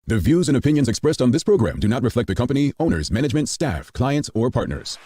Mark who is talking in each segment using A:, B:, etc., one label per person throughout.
A: The views and opinions expressed on this program do not reflect the company, owners, management, staff, clients, or partners.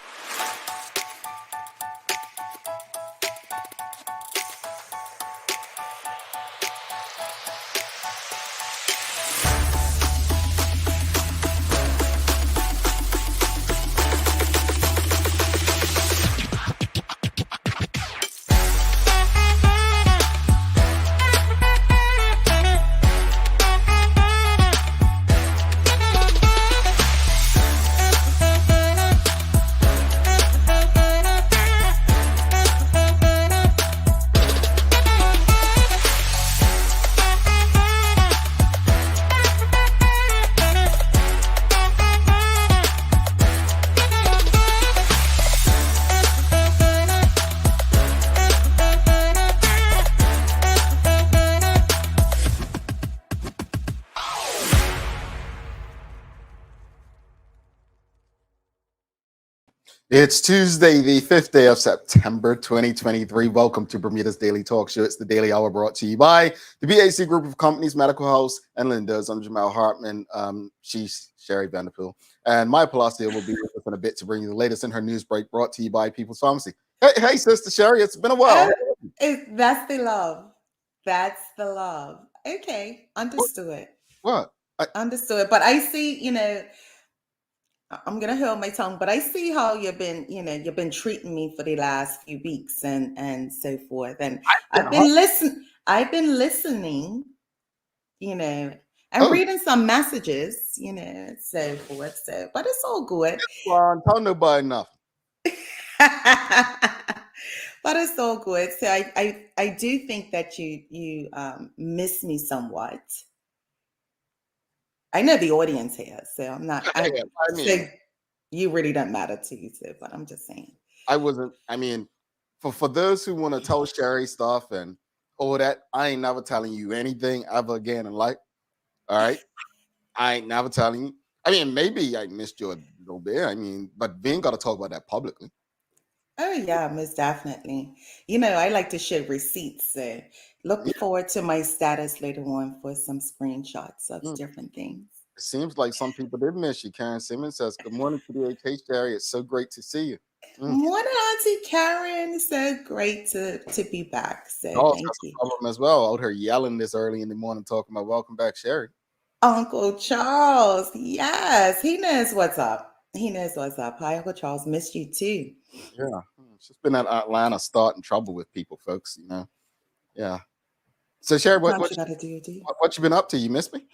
B: It's Tuesday, the 5th day of September, 2023. Welcome to Bermuda's Daily Talk Show. It's the Daily Hour brought to you by the BAC Group of Companies, Medical House, and Linda's. I'm Jamal Hartman. She's Sherry Vanderpool. And Maya Palacio will be with us in a bit to bring you the latest in her news break brought to you by People's Pharmacy. Hey, Sister Sherry, it's been a while.
C: That's the love. That's the love. Okay, understood.
B: What?
C: Understood. But I see, I'm gonna hold my tongue, but I see how you've been treating me for the last few weeks and so forth. And I've been listening, and reading some messages, so forth. So, but it's all good.
B: Tell nobody nothing.
C: But it's all good. So I do think that you miss me somewhat. I know the audience here, so I'm not. So you really don't matter to you, too, but I'm just saying.
B: For those who want to tell Sherry stuff and all that, I ain't never telling you anything ever again in life. All right, I ain't never telling you. Maybe I missed you a little bit. But we ain't got to talk about that publicly.
C: Oh yeah, most definitely. I like to share receipts. So look forward to my status later on for some screenshots of different things.
B: It seems like some people did miss you. Karen Simmons says, "Good morning to the AK, Sherry. It's so great to see you."
C: Morning, Auntie Karen. So great to be back. So thank you.
B: Problem as well. Out here yelling this early in the morning, talking about welcome back, Sherry.
C: Uncle Charles, yes, he knows what's up. He knows what's up. Hi, Uncle Charles. Missed you too.
B: Yeah, she's been at Atlanta starting trouble with people, folks. Yeah. So Sherry, what you been up to? You missed me?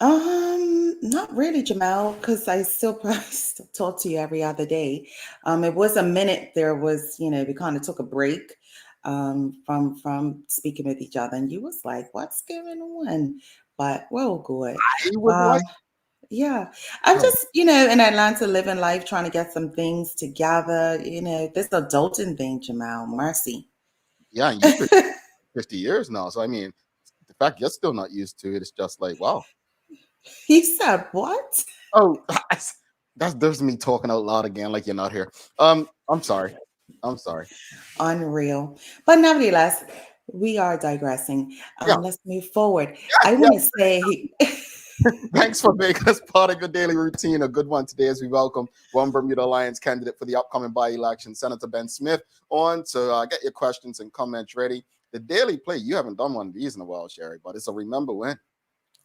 C: Not really, Jamal, because I still probably talk to you every other day. It was a minute. There was, we kind of took a break from speaking with each other, and you was like, "What's going on?" But we're all good. Yeah, I'm just, in Atlanta living life, trying to get some things together. This adulting thing, Jamal, mercy.
B: Yeah, you've been 50 years now. So, the fact you're still not used to it, it's just like, wow.
C: He said, what?
B: Oh, there's me talking out loud again, like you're not here. I'm sorry.
C: Unreal. But nevertheless, we are digressing. Let's move forward. I want to say...
B: Thanks for making us part of your daily routine. A good one today as we welcome one Bermuda Alliance candidate for the upcoming by-election, Senator Ben Smith, on. So get your questions and comments ready. The daily play, you haven't done one of these in a while, Sherry, but it's a remember when.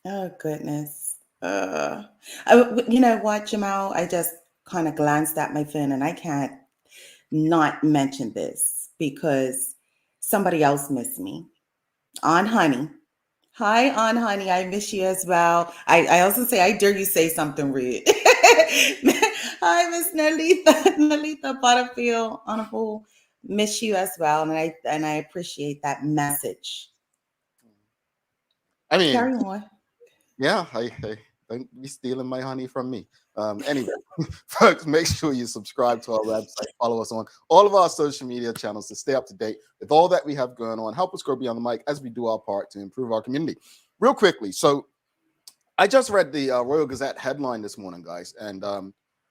C: Oh, goodness. You know what, Jamal? I just kind of glanced at my phone and I can't not mention this because somebody else missed me. Aunt Honey. Hi, Aunt Honey. I miss you as well. I also say, I dare you say something rude. Hi, Miss Nalita Butterfield. Honorable, miss you as well. And I appreciate that message. Carry on.
B: Yeah, I don't be stealing my honey from me. Anyway, folks, make sure you subscribe to our website, follow us on all of our social media channels to stay up to date with all that we have going on. Help us grow beyond the mic as we do our part to improve our community. Real quickly, so I just read the Royal Gazette headline this morning, guys, and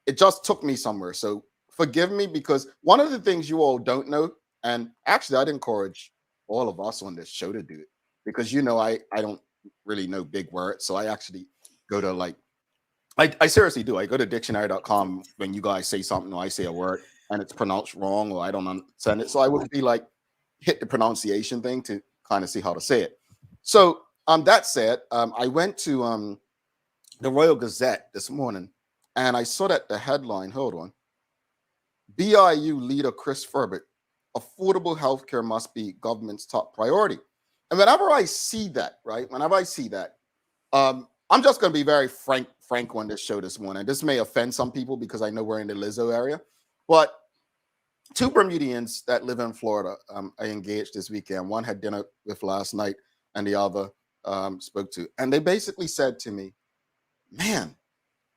B: it just took me somewhere. So forgive me, because one of the things you all don't know, and actually I'd encourage all of us on this show to do it, because I don't really know big words. So I actually go to like, I seriously do. I go to dictionary.com when you guys say something or I say a word and it's pronounced wrong or I don't understand it. So I would be like, hit the pronunciation thing to kind of see how to say it. So that said, I went to the Royal Gazette this morning and I saw that the headline, hold on, BIU leader Chris Furbert, affordable healthcare must be government's top priority. And whenever I see that, right, whenever I see that, I'm just going to be very frank on this show this morning. This may offend some people because I know we're in the Lizzo area, but two Bermudians that live in Florida, I engaged this weekend. One had dinner with last night and the other spoke to. And they basically said to me, man,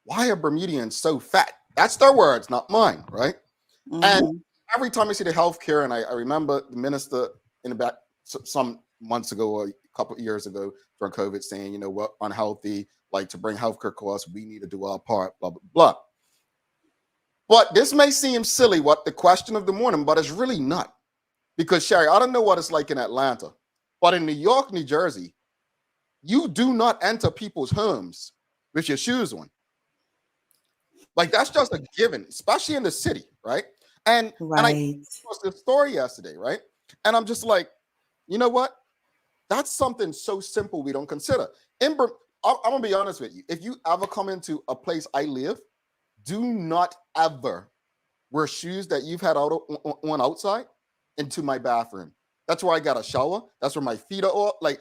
B: why are Bermudians so fat? That's their words, not mine, right? Mm-hmm. And every time I see the healthcare, and I remember the minister in the back some months ago or a couple of years ago during COVID saying, you know, we're unhealthy, like to bring healthcare costs, we need to do our part, blah, blah, blah. But this may seem silly, what the question of the morning, but it's really not. Because, Sherry, I don't know what it's like in Atlanta, but in New York, New Jersey, you do not enter people's homes with your shoes on. Like, that's just a given, especially in the city, right? And I watched this story yesterday, right? And I'm just like, you know what? That's something so simple we don't consider. I'm going to be honest with you. If you ever come into a place I live, do not ever wear shoes that you've had on outside into my bathroom. That's where I got a shower. That's where my feet are. Like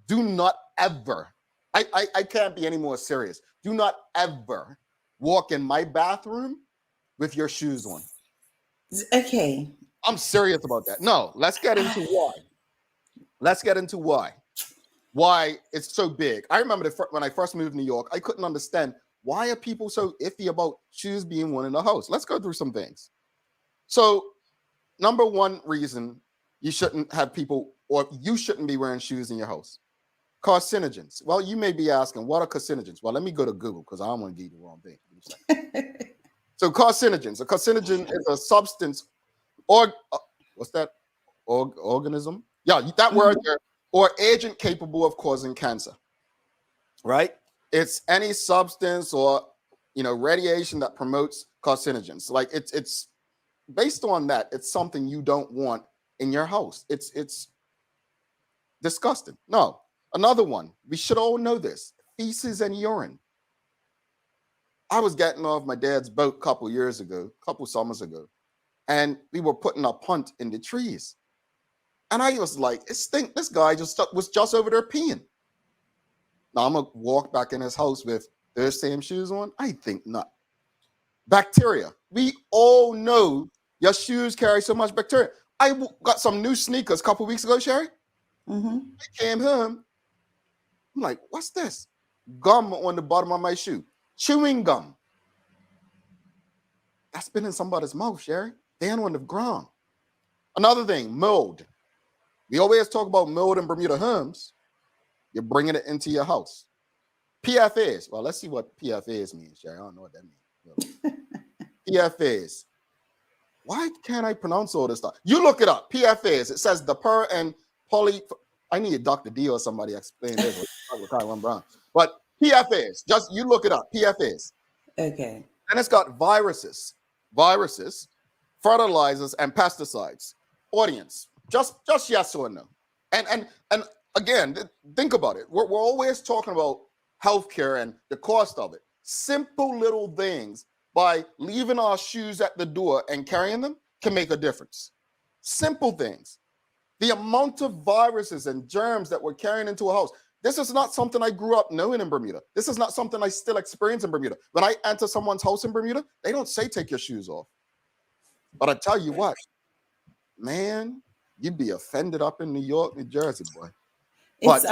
B: do not ever. I can't be any more serious. Do not ever walk in my bathroom with your shoes on.
C: Okay.
B: I'm serious about that. No, let's get into why. Let's get into why it's so big. I remember when I first moved to New York, I couldn't understand why are people so iffy about shoes being worn in the house. Let's go through some things. So, number one reason you shouldn't have people, or you shouldn't be wearing shoes in your house. Carcinogens. Well, you may be asking, what are carcinogens? Well, let me go to Google because I don't want to give you the wrong thing. So, carcinogens. A carcinogen is a substance, what's that? Organism? Yeah, that word there, or agent capable of causing cancer, right? It's any substance or, radiation that promotes carcinogens. Like it's based on that. It's something you don't want in your house. It's disgusting. No, another one. We should all know this: feces and urine. I was getting off my dad's boat a couple summers ago, and we were putting a punt in the trees. And I was like, this guy was just over there peeing. Now I'm going to walk back in his house with those same shoes on? I think not. Bacteria. We all know your shoes carry so much bacteria. I got some new sneakers a couple weeks ago, Sherry. I came home. I'm like, what's this? Gum on the bottom of my shoe. Chewing gum. That's been in somebody's mouth, Sherry. They're on the ground. Another thing, mold. We always talk about mold in Bermuda homes. You're bringing it into your house. PFAS. Well, let's see what PFAS means, Sherry. I don't know what that means. PFAS. Why can't I pronounce all this stuff? You look it up. PFAS. It says the per and poly. I need Dr. D or somebody to explain this. But PFAS. Just you look it up. PFAS.
D: Okay.
B: And it's got viruses, fertilizers, and pesticides. Audience. Just yes or no. And again, think about it. We're always talking about healthcare and the cost of it. Simple little things by leaving our shoes at the door and carrying them can make a difference. Simple things. The amount of viruses and germs that we're carrying into a house. This is not something I grew up knowing in Bermuda. This is not something I still experience in Bermuda. When I enter someone's house in Bermuda, they don't say take your shoes off. But I tell you what, man, you'd be offended up in New York, New Jersey, boy.
C: It's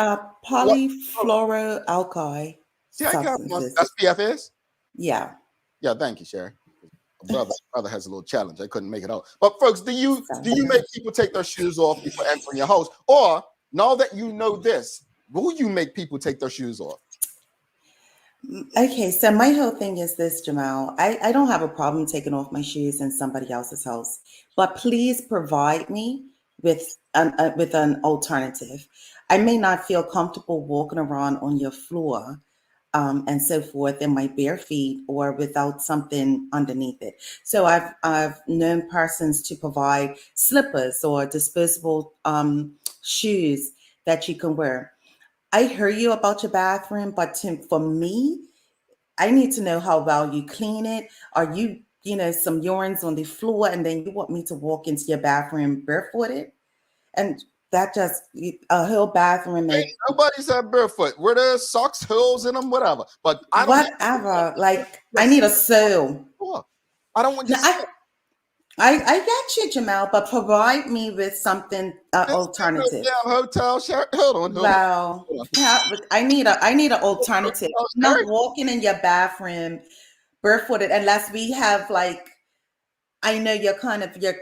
C: polyfluoroalkyl.
B: See, I got one. That's PFAS?
C: Yeah.
B: Yeah, thank you, Sherry. Brother has a little challenge. I couldn't make it out. But folks, do you make people take their shoes off before entering your house? Or now that you know this, will you make people take their shoes off?
C: Okay, so my whole thing is this, Jamal. I don't have a problem taking off my shoes in somebody else's house, but please provide me with with an alternative. I may not feel comfortable walking around on your floor and so forth in my bare feet or without something underneath it. So I've known persons to provide slippers or disposable shoes that you can wear. I hear you about your bathroom, but for me, I need to know how well you clean it. Are you, some urines on the floor and then you want me to walk into your bathroom barefooted? And that just, a whole bathroom
B: Ain't
C: is
B: nobody said barefoot. Were there socks, holes in them, whatever. But I don't need
C: whatever. Like, I
B: yes.
C: need a sole.
B: I don't want you
C: Now, I get you, Jamal, but provide me with something alternative.
B: damn hotel. Hold on.
C: Well, yeah, but I need an alternative. I'm not walking in your bathroom barefooted unless we have like, I know your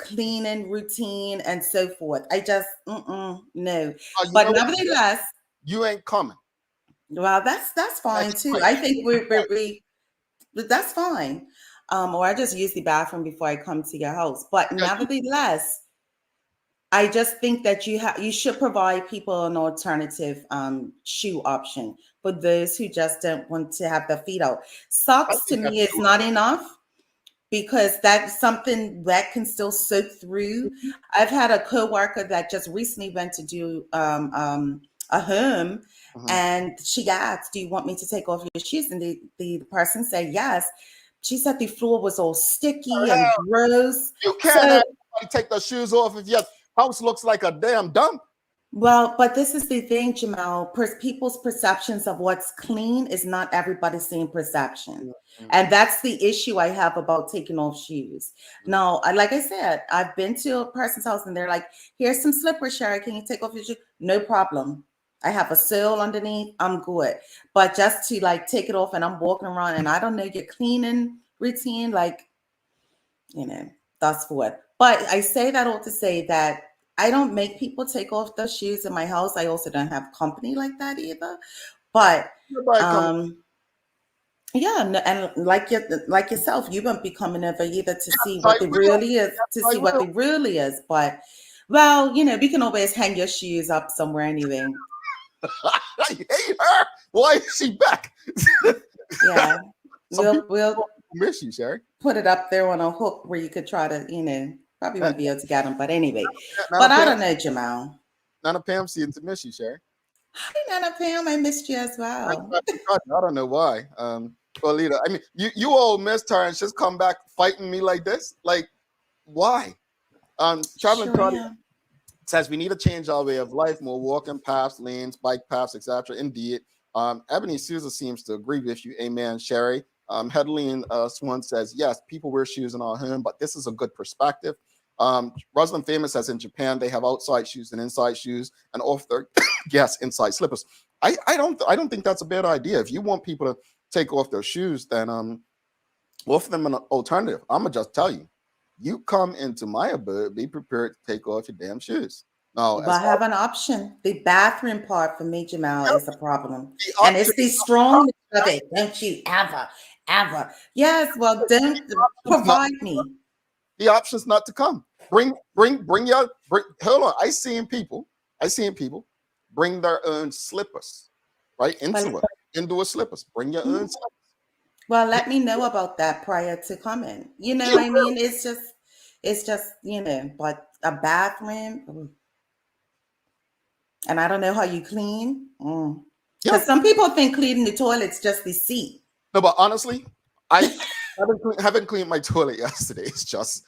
C: cleaning routine and so forth. I just no. But nevertheless,
B: you ain't coming.
C: well, that's fine too. I think we that's fine. Or I just use the bathroom before I come to your house. But nevertheless, I just think that you should provide people an alternative shoe option for those who just don't want to have their feet out. Socks to me is not enough because that's something that can still soak through. I've had a coworker that just recently went to do a home, and she asked, "Do you want me to take off your shoes?" And the person said yes. She said the floor was all sticky and gross.
B: You can't have anybody take their shoes off if your house looks like a damn dump.
C: Well, but this is the thing, Jamal. People's perceptions of what's clean is not everybody's same perception. And that's the issue I have about taking off shoes. Now, like I said, I've been to a person's house and they're like, "Here's some slippers, Sherry. Can you take off your shoes?" No problem. I have a sole underneath. I'm good. But just to like take it off and I'm walking around and I don't know your cleaning routine, like, that's for it. But I say that all to say that I don't make people take off their shoes in my house. I also don't have company like that either. But yeah, and like yourself, you won't be coming over either to see what the really is, what the really is. But well, we can always hang your shoes up somewhere anyway.
B: I hate her. Why is she back?
C: Yeah, we'll
B: miss you, Sherry.
C: Put it up there on a hook where you could try to, probably won't be able to get them. But anyway, but I don't know, Jamal.
B: Nana Pam, see to miss you, Sherry.
C: Hi, Nana Pam. I missed you as well.
B: I don't know why. Well, Lita, I mean, you all missed her and she's come back fighting me like this. Like, why? Traveling Claudia says we need to change our way of life, more walking paths, lanes, bike paths, etc. Indeed. Ebony Souza seems to agree with you. Amen, Sherry. Headline Swan says, yes, people wear shoes in our home, but this is a good perspective. Rosalind Famous says in Japan, they have outside shoes and inside shoes and off their, yes, inside slippers. I don't think that's a bad idea. If you want people to take off their shoes, then offer them an alternative. I'm going to just tell you, you come into my abode, be prepared to take off your damn shoes. No,
C: I have an option. The bathroom part for me, Jamal, is a problem. And it's the strongness of it. Don't you ever. Yes, well, then provide me.
B: The option's not to come. Bring hold on. I seen people bring their own slippers, right? Indoor slippers. Bring your own slippers.
C: Well, let me know about that prior to coming. You know what I mean? It's just, but a bathroom. And I don't know how you clean. Because some people think cleaning the toilet's just the seat.
B: No, but honestly, I haven't cleaned my toilet yesterday. It's just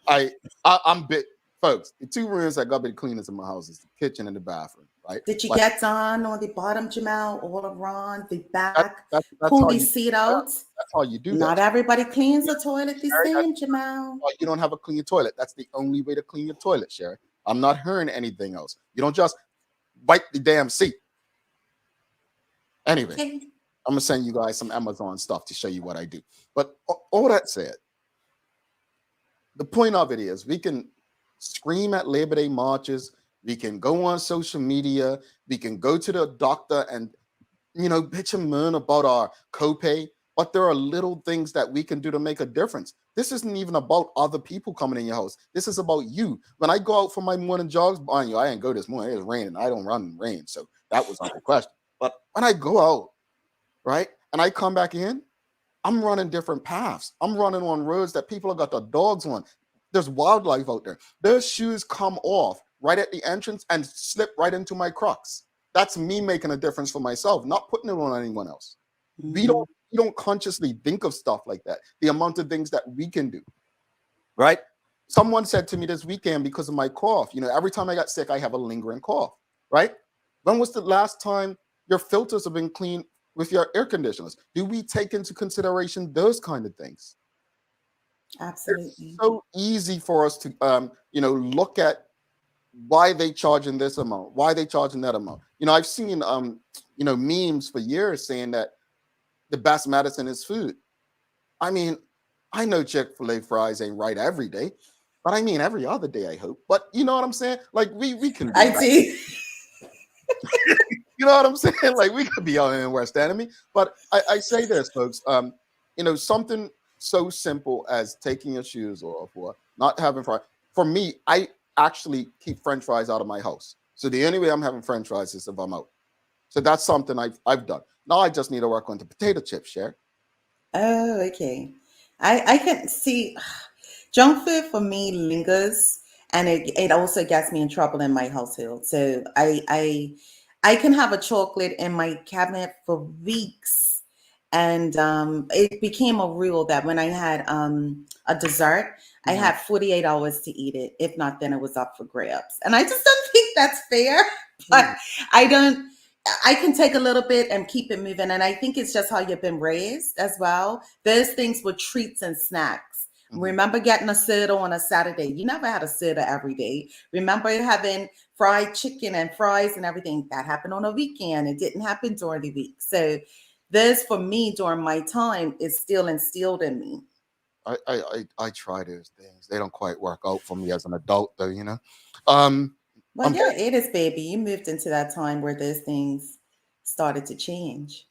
B: I'm bit, folks. The two rooms that got to be cleanest in my house is the kitchen and the bathroom, right?
C: Did you get on the bottom, Jamal, all around the back? Pull the seat out.
B: That's how you do that.
C: Not everybody cleans the toilet the same, Jamal.
B: You don't have a clean toilet. That's the only way to clean your toilet, Sherry. I'm not hearing anything else. You don't just wipe the damn seat. Anyway, I'm gonna send you guys some Amazon stuff to show you what I do. But all that said, the point of it is we can scream at Labor Day marches, we can go on social media, we can go to the doctor and bitch and moan about our copay. but there are little things that we can do to make a difference. This isn't even about other people coming in your house. This is about you. When I go out for my morning jogs, mind you, I didn't go this morning. It was raining. I don't run in rain, so that was not the question. But when I go out, right, and I come back in, I'm running different paths. I'm running on roads that people have got their dogs on. There's wildlife out there. Those shoes come off right at the entrance and slip right into my Crocs. That's me making a difference for myself, not putting it on anyone else. We don't consciously think of stuff like that. The amount of things that we can do, right? Someone said to me this weekend, because of my cough, every time I got sick, I have a lingering cough, right? When was the last time your filters have been cleaned with your air conditioners? Do we take into consideration those kind of things?
C: Absolutely.
B: It's so easy for us to, look at why they charging this amount, why they charging that amount. I've seen, memes for years saying that the best medicine is food. I mean, I know Chick-fil-A fries ain't right every day, but I mean every other day, I hope. But you know what I'm saying? Like we can do
C: I
B: that.
C: see.
B: You know what I'm saying? Like we could be out in West Enemy. But I say this, folks, something so simple as taking your shoes off or not having fries. For me, I actually keep French fries out of my house. So the only way I'm having French fries is if I'm out. So that's something I've done. Now I just need to work on the potato chips, Cher.
C: Oh, okay. I can see junk food for me lingers, and it also gets me in trouble in my household. So I can have a chocolate in my cabinet for weeks. And it became a rule that when I had a dessert, I had 48 hours to eat it. If not, then it was up for grabs. And I just don't think that's fair. But I can take a little bit and keep it moving. And I think it's just how you've been raised as well. Those things were treats and snacks. Remember getting a soda on a Saturday. You never had a soda every day. Remember having fried chicken and fries and everything. That happened on a weekend. It didn't happen during the week. So this, for me, during my time, is still instilled in me.
B: I try those things. They don't quite work out for me as an adult, though.
C: Well, yeah, it is, baby. You moved into that time where those things started to change.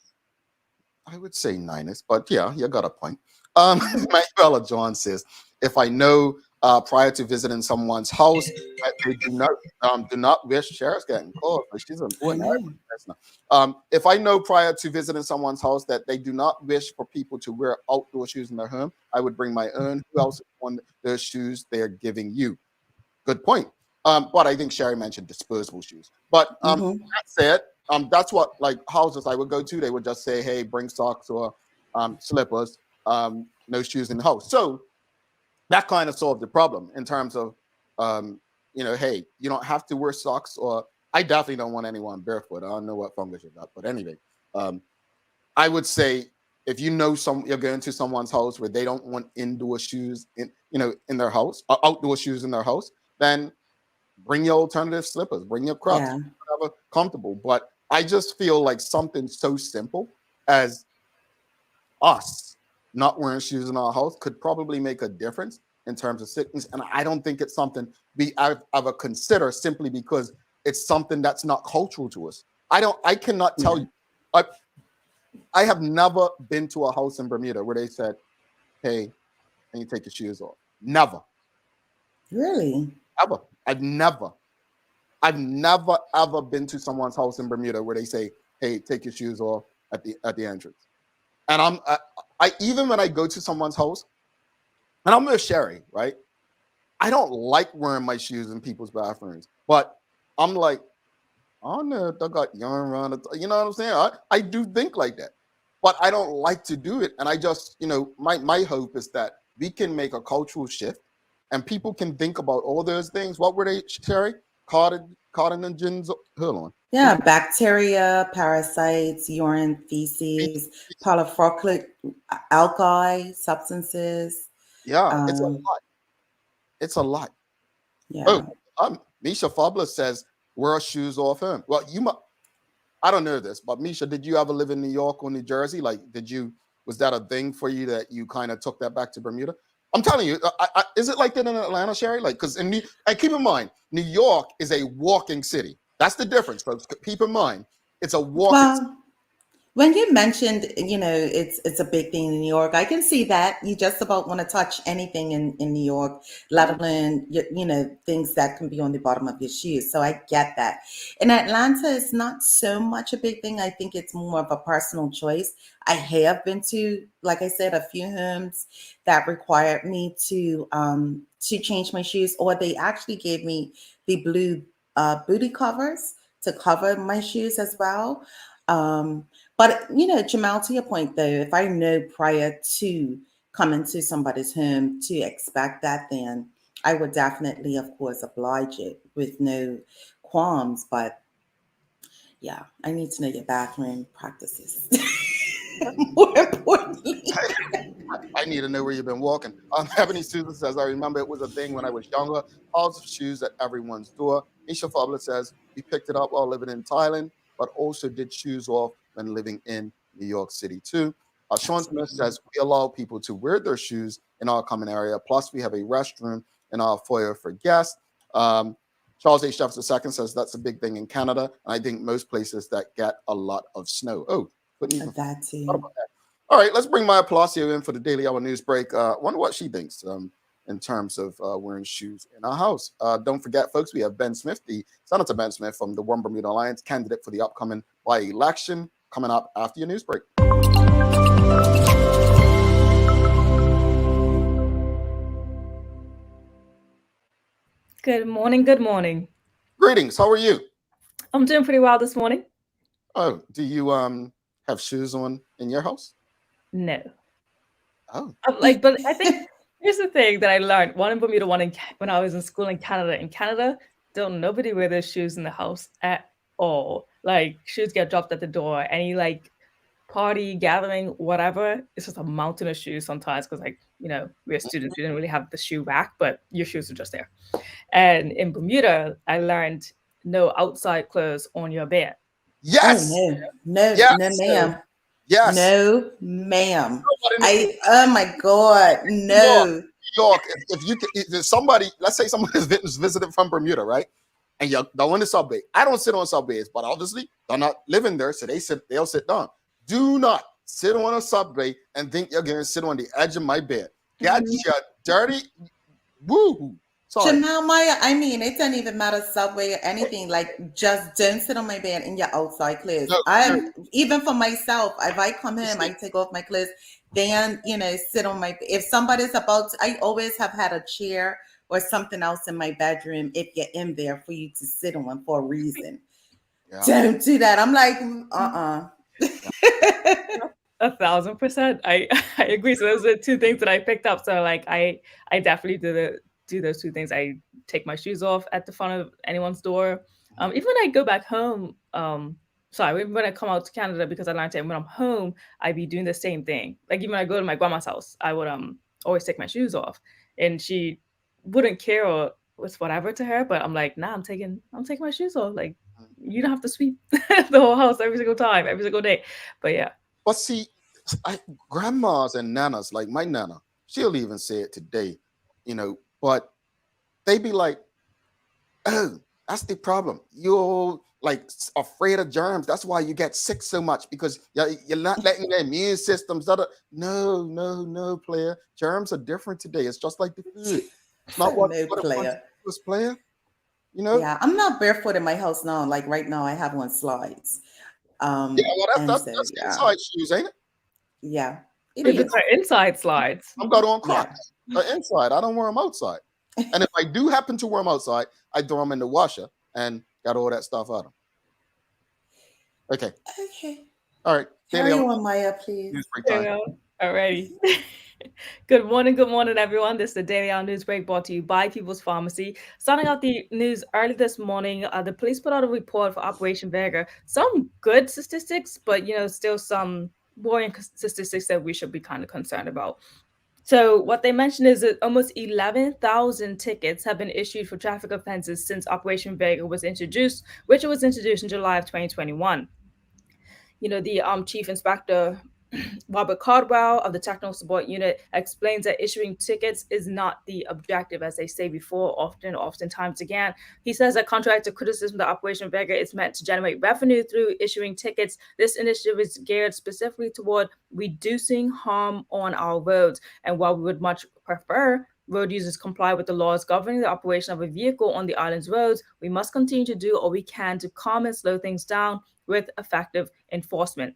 B: I would say Niners, but yeah, you got a point. Manuela John says, if I know prior to visiting someone's house that they do not wish Cher's getting called, but she's important. If I know prior to visiting someone's house that they do not wish for people to wear outdoor shoes in their home, I would bring my own. Who else on the shoes they're giving you? Good point. But I think Sherry mentioned disposable shoes. But that said, that's what like houses I would go to. They would just say, "Hey, bring socks or slippers, no shoes in the house." So that kind of solved the problem in terms of, hey, you don't have to wear socks. Or I definitely don't want anyone barefoot. I don't know what fungus you got, but anyway, I would say if you know you're going to someone's house where they don't want indoor shoes in their house, or outdoor shoes in their house, then bring your alternative slippers, bring your Crocs, whatever comfortable. But I just feel like something so simple as us not wearing shoes in our house could probably make a difference in terms of sickness. And I don't think it's something we ever consider simply because it's something that's not cultural to us. I cannot tell you. I have never been to a house in Bermuda where they said, "Hey, can you take your shoes off?" Never.
C: Really?
B: Ever. I've never ever been to someone's house in Bermuda where they say, "Hey, take your shoes off at the entrance." And I even when I go to someone's house, and I'm with Sherry, right? I don't like wearing my shoes in people's bathrooms, but I'm like, I don't know if they got yarn around it. You know what I'm saying? I do think like that, but I don't like to do it. And I just, my hope is that we can make a cultural shift and people can think about all those things. What were they, Sherry? Carcinogens. Hold on.
C: Yeah, bacteria, parasites, urine, feces, polyfluoride, alkali substances.
B: Yeah, it's a lot. It's a lot.
C: Yeah.
B: Oh, Misha Fabla says, wear shoes off him. Well, I don't know this, but Misha, did you ever live in New York or New Jersey? Like, was that a thing for you that you kind of took that back to Bermuda? I'm telling you, is it like that in Atlanta, Sherry? Like, because and keep in mind, New York is a walking city. That's the difference, folks. Keep in mind, it's a walking city.
C: When you mentioned, it's a big thing in New York, I can see that you just about want to touch anything in New York, let alone things that can be on the bottom of your shoes. So I get that. In Atlanta, it's not so much a big thing. I think it's more of a personal choice. I have been to, like I said, a few homes that required me to change my shoes, or they actually gave me the blue booty covers to cover my shoes as well. Um, but Jamal, to your point though, if I know prior to coming to somebody's home to expect that, then I would definitely, of course, oblige it with no qualms. But yeah, I need to know your bathroom practices. More importantly.
B: I need to know where you've been walking. Ebony Susan says, I remember it was a thing when I was younger. Piles of shoes at everyone's door. Isha Fabula says, we picked it up while living in Thailand, but also did shoes off when living in New York City too. Sean Smith says, we allow people to wear their shoes in our common area. Plus, we have a restroom in our foyer for guests. Charles H. Jefferson II says that's a big thing in Canada. And I think most places that get a lot of snow. Oh, couldn't even
C: That too.
B: thought about that. All right, let's bring Maya Palacio in for the Daily Hour news break. Wonder what she thinks in terms of wearing shoes in our house. Don't forget, folks, we have Ben Smith, the Senator Ben Smith from the One Bermuda Alliance, candidate for the upcoming by-election, coming up after your news break.
E: Good morning. Good morning.
B: Greetings. How are you?
E: I'm doing pretty well this morning.
B: Oh, do you have shoes on in your house?
E: No.
B: Oh,
E: but I think here's the thing that I learned: one in Bermuda, when I was in school in Canada. In Canada, don't nobody wear their shoes in the house at all. Like shoes get dropped at the door. Any like party gathering, whatever, it's just a mountain of shoes sometimes because we're students, we didn't really have the shoe rack, but your shoes are just there. And in Bermuda, I learned no outside clothes on your bed.
B: yes.
C: Oh no,
B: Yes.
C: no, ma'am.
B: Yes.
C: No, ma'am. Oh my God, no.
B: New York, if somebody, let's say someone is visited from Bermuda, right? And you're on the subway. I don't sit on subways, but obviously they're not living there, so they'll sit down. Do not sit on a subway and think you're gonna sit on the edge of my bed. Get your dirty woo. Sorry.
C: Jamal, Maya, I mean, it doesn't even matter subway or anything. Like, just don't sit on my bed in your outside clothes.
B: No,
C: even for myself, if I come home, I take off my clothes, then sit on my. If somebody's about to, I always have had a chair or something else in my bedroom if you're in there for you to sit on for a reason.
B: Yeah.
C: Don't do that. I'm like,
E: 1,000%. I agree. So those are two things that I picked up. So like I definitely do those two things. I take my shoes off at the front of anyone's door. Even when I go back home, when I come out to Canada, because I learned that when I'm home, I be doing the same thing. Like even when I go to my grandma's house, I would always take my shoes off, and she wouldn't care or was whatever to her. But I'm like, nah, I'm taking my shoes off. Like you don't have to sweep the whole house every single time, every single day. But yeah.
B: But see, grandmas and nanas, like my nana, she'll even say it today, but they be like, oh, that's the problem. You're like afraid of germs. That's why you get sick so much, because you're not letting their immune systems. No, player. Germs are different today. It's just like the food. It's not what
C: player.
B: Player.
C: Yeah, I'm not barefoot in my house now. Like right now, I have on slides.
B: That's inside shoes, ain't it?
C: Yeah,
E: It's inside slides.
B: I'm got on Crocs. Inside. I don't wear them outside. And if I do happen to wear them outside, I throw them in the washer and got all that stuff out of them. Okay. All right.
C: Carry on, Maya, please.
E: All righty. Good morning, everyone. This is the Daily Hour News Break brought to you by People's Pharmacy. Starting out the news early this morning, the police put out a report for Operation Vega. Some good statistics, but still some worrying statistics that we should be kind of concerned about. So what they mentioned is that almost 11,000 tickets have been issued for traffic offenses since Operation Vega was introduced, which was introduced in July of 2021. The chief inspector Robert Caldwell of the Technical Support Unit explains that issuing tickets is not the objective, as they say before, oftentimes again. He says that contrary to criticism that Operation Vega is meant to generate revenue through issuing tickets, this initiative is geared specifically toward reducing harm on our roads. And while we would much prefer road users comply with the laws governing the operation of a vehicle on the island's roads, we must continue to do all we can to calm and slow things down with effective enforcement.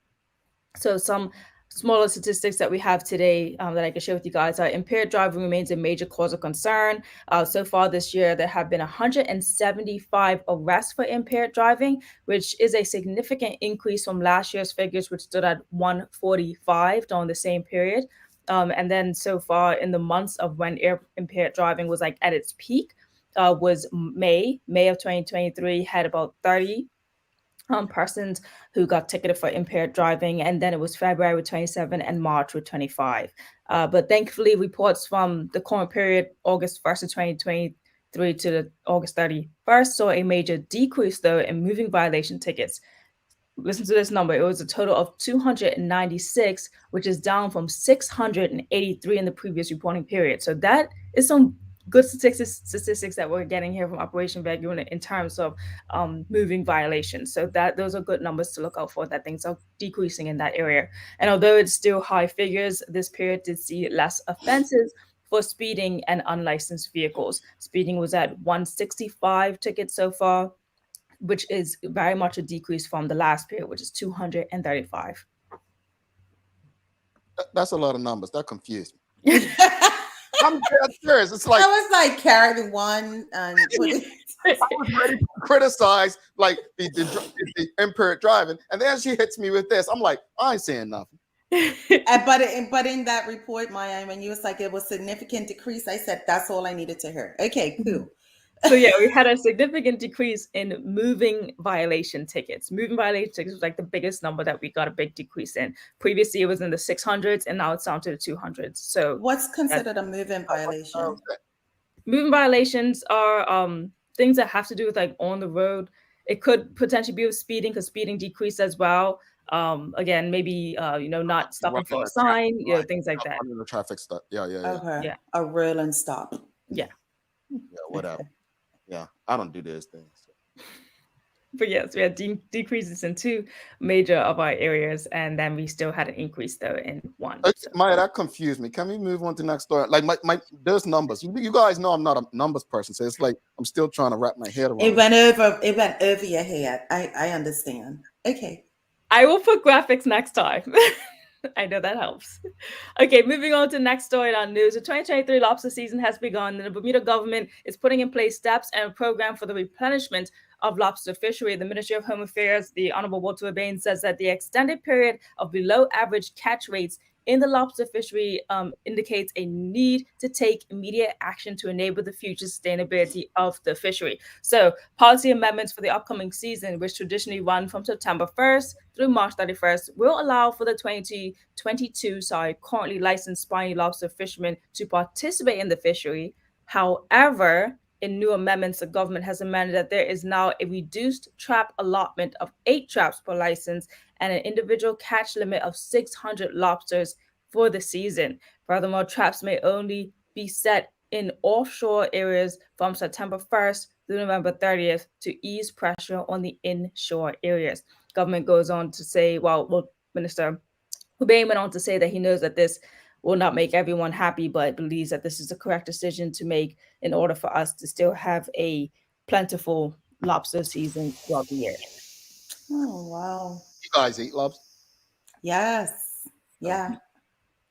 E: So some smaller statistics that we have today that I can share with you guys are impaired driving remains a major cause of concern. So far this year, there have been 175 arrests for impaired driving, which is a significant increase from last year's figures, which stood at 145 during the same period. And then so far in the months of when impaired driving was like at its peak, was May of 2023 had about 30 persons who got ticketed for impaired driving, and then it was February with 27 and March with 25. But thankfully, reports from the current period, August 1st of 2023 to the August 31st, saw a major decrease though in moving violation tickets. Listen to this number. It was a total of 296, which is down from 683 in the previous reporting period. So that is some good statistics that we're getting here from Operation Vega in terms of moving violations. So that those are good numbers to look out for, that things are decreasing in that area. And although it's still high figures, this period did see less offenses for speeding and unlicensed vehicles. Speeding was at 165 tickets so far, which is very much a decrease from the last period, which is 235.
B: That's a lot of numbers. That confused me. I'm dead serious. It's like
C: I was like carrying one and
B: I was ready to criticize like the impaired driving, and then she hits me with this. I'm like, I ain't saying nothing.
C: but in that report, Maya, when you was like it was significant decrease, I said that's all I needed to hear. Okay, cool.
E: So yeah, we had a significant decrease in moving violation tickets. Moving violation tickets was like the biggest number that we got a big decrease in. Previously, it was in the 600s, and now it's down to the 200s. So
C: what's considered a moving violation?
E: Moving violations are things that have to do with like on the road. It could potentially be with speeding, because speeding decreased as well. Again, maybe not stopping for a sign, things like that.
B: The traffic stuff. Yeah.
C: Okay.
E: Yeah.
C: A real and stop.
E: Yeah.
B: Yeah, whatever. Yeah, I don't do those things.
E: But yes, we had decreases in two major of our areas, and then we still had an increase though in one.
B: Okay, so. Maya, that confused me. Can we move on to the next story? Like my there's numbers. You guys know I'm not a numbers person, so it's like I'm still trying to wrap my head around.
C: It went over your head. I understand. Okay.
E: I will put graphics next time. I know that helps. Okay, moving on to the next story in our news. The 2023 lobster season has begun, and the Bermuda government is putting in place steps and a program for the replenishment of lobster fishery. The Ministry of Home Affairs, the Honorable Walter Urbane, says that the extended period of below average catch rates in the lobster fishery indicates a need to take immediate action to enable the future sustainability of the fishery. So policy amendments for the upcoming season, which traditionally run from September 1st through March 31st, will allow for the 2022 currently licensed spiny lobster fishermen to participate in the fishery. However, in new amendments, the government has amended that there is now a reduced trap allotment of 8 traps per license and an individual catch limit of 600 lobsters for the season. Furthermore, traps may only be set in offshore areas from September 1st through November 30th to ease pressure on the inshore areas. Government goes on to say, Minister Urbane went on to say that he knows that this will not make everyone happy, but believes that this is the correct decision to make in order for us to still have a plentiful lobster season throughout the year.
C: Oh, wow.
B: You guys eat lobster?
C: Yes. Yeah.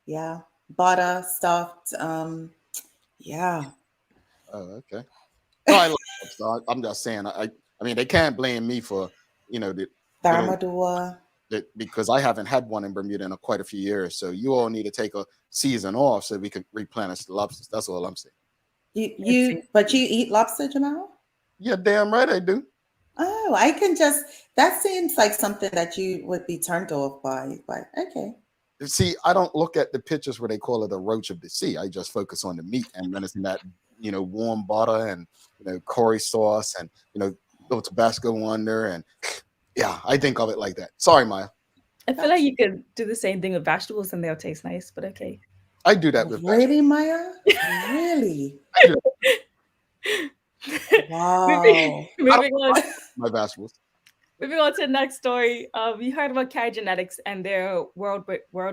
C: Yeah. Butter, stuffed. Yeah.
B: Oh, okay. No, I love lobster. I'm just saying. I mean, they can't blame me for the
C: Thermidor.
B: Because I haven't had one in Bermuda in quite a few years. So you all need to take a season off so we can replenish the lobsters. That's all I'm saying.
C: But you eat lobster, Jamal?
B: Yeah, damn right I do.
C: Oh, that seems like something that you would be turned off by, but okay.
B: See, I don't look at the pictures where they call it a roach of the sea. I just focus on the meat, and when it's in that, warm butter and, curry sauce and, little Tabasco under, and yeah, I think of it like that. Sorry, Maya.
E: I feel like you could do the same thing with vegetables and they'll taste nice, but okay.
B: I do that with
C: Really, Maya? Really?
B: I do
C: Wow.
B: I
E: Moving on.
B: don't like my vegetables.
E: Moving on to the next story. We heard about Genetics and their world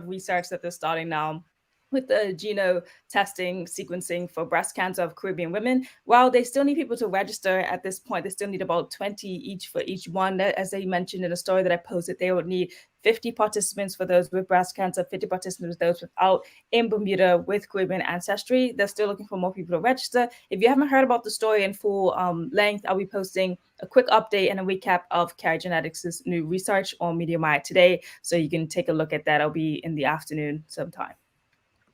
E: research that they're starting now with the genome testing sequencing for breast cancer of Caribbean women. While they still need people to register at this point, they still need about 20 each for each one. As they mentioned in a story that I posted, they would need 50 participants for those with breast cancer, 50 participants those without in Bermuda with Caribbean ancestry. They're still looking for more people to register. If you haven't heard about the story in full length, I'll be posting a quick update and a recap of Genetics' new research on Mediumite today, so you can take a look at that. It'll be in the afternoon sometime.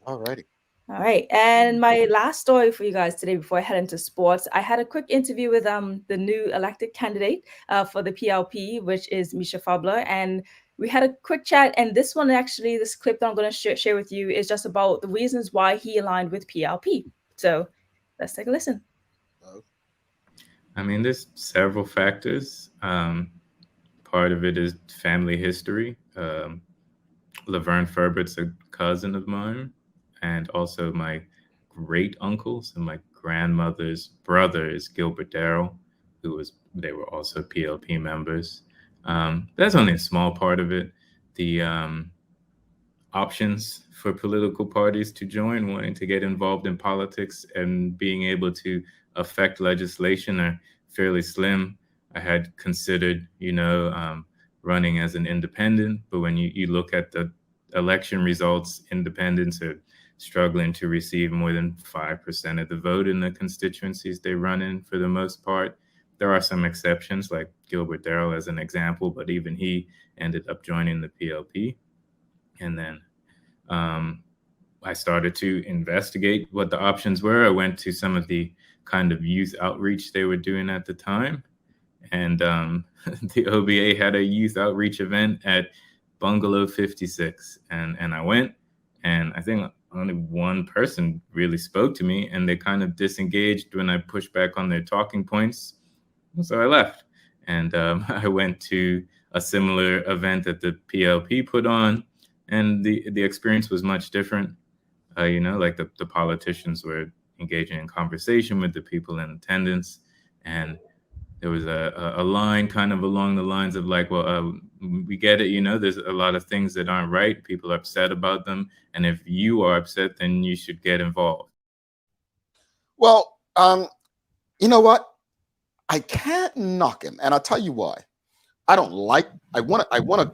B: Alrighty.
E: All right. And my last story for you guys today before I head into sports, I had a quick interview with the new elected candidate for the PLP, which is Misha Fabler. And we had a quick chat. And this one, actually, this clip that I'm going to share with you is just about the reasons why he aligned with PLP. So let's take a listen.
F: I mean, there's several factors. Part of it is family history. Laverne Ferbert's a cousin of mine, and also my great uncles and my grandmother's brother is Gilbert Darrell, they were also PLP members. That's only a small part of it. The options for political parties to join, wanting to get involved in politics and being able to affect legislation are fairly slim. I had considered, running as an independent, but when you look at the election results, independents are struggling to receive more than 5% of the vote in the constituencies they run in for the most part. There are some exceptions, like Gilbert Darrell as an example, but even he ended up joining the PLP. And then I started to investigate what the options were. I went to some of the kind of youth outreach they were doing at the time. And the OBA had a youth outreach event at Bungalow 56. And I went, and I think only one person really spoke to me, and they kind of disengaged when I pushed back on their talking points. So I left. And I went to a similar event that the PLP put on, and the experience was much different. Like the politicians were engaging in conversation with the people in attendance, and there was a line kind of along the lines of like, well, we get it, there's a lot of things that aren't right. People are upset about them. And if you are upset, then you should get involved.
B: Well, you know what? I can't knock him. And I'll tell you why. I want to,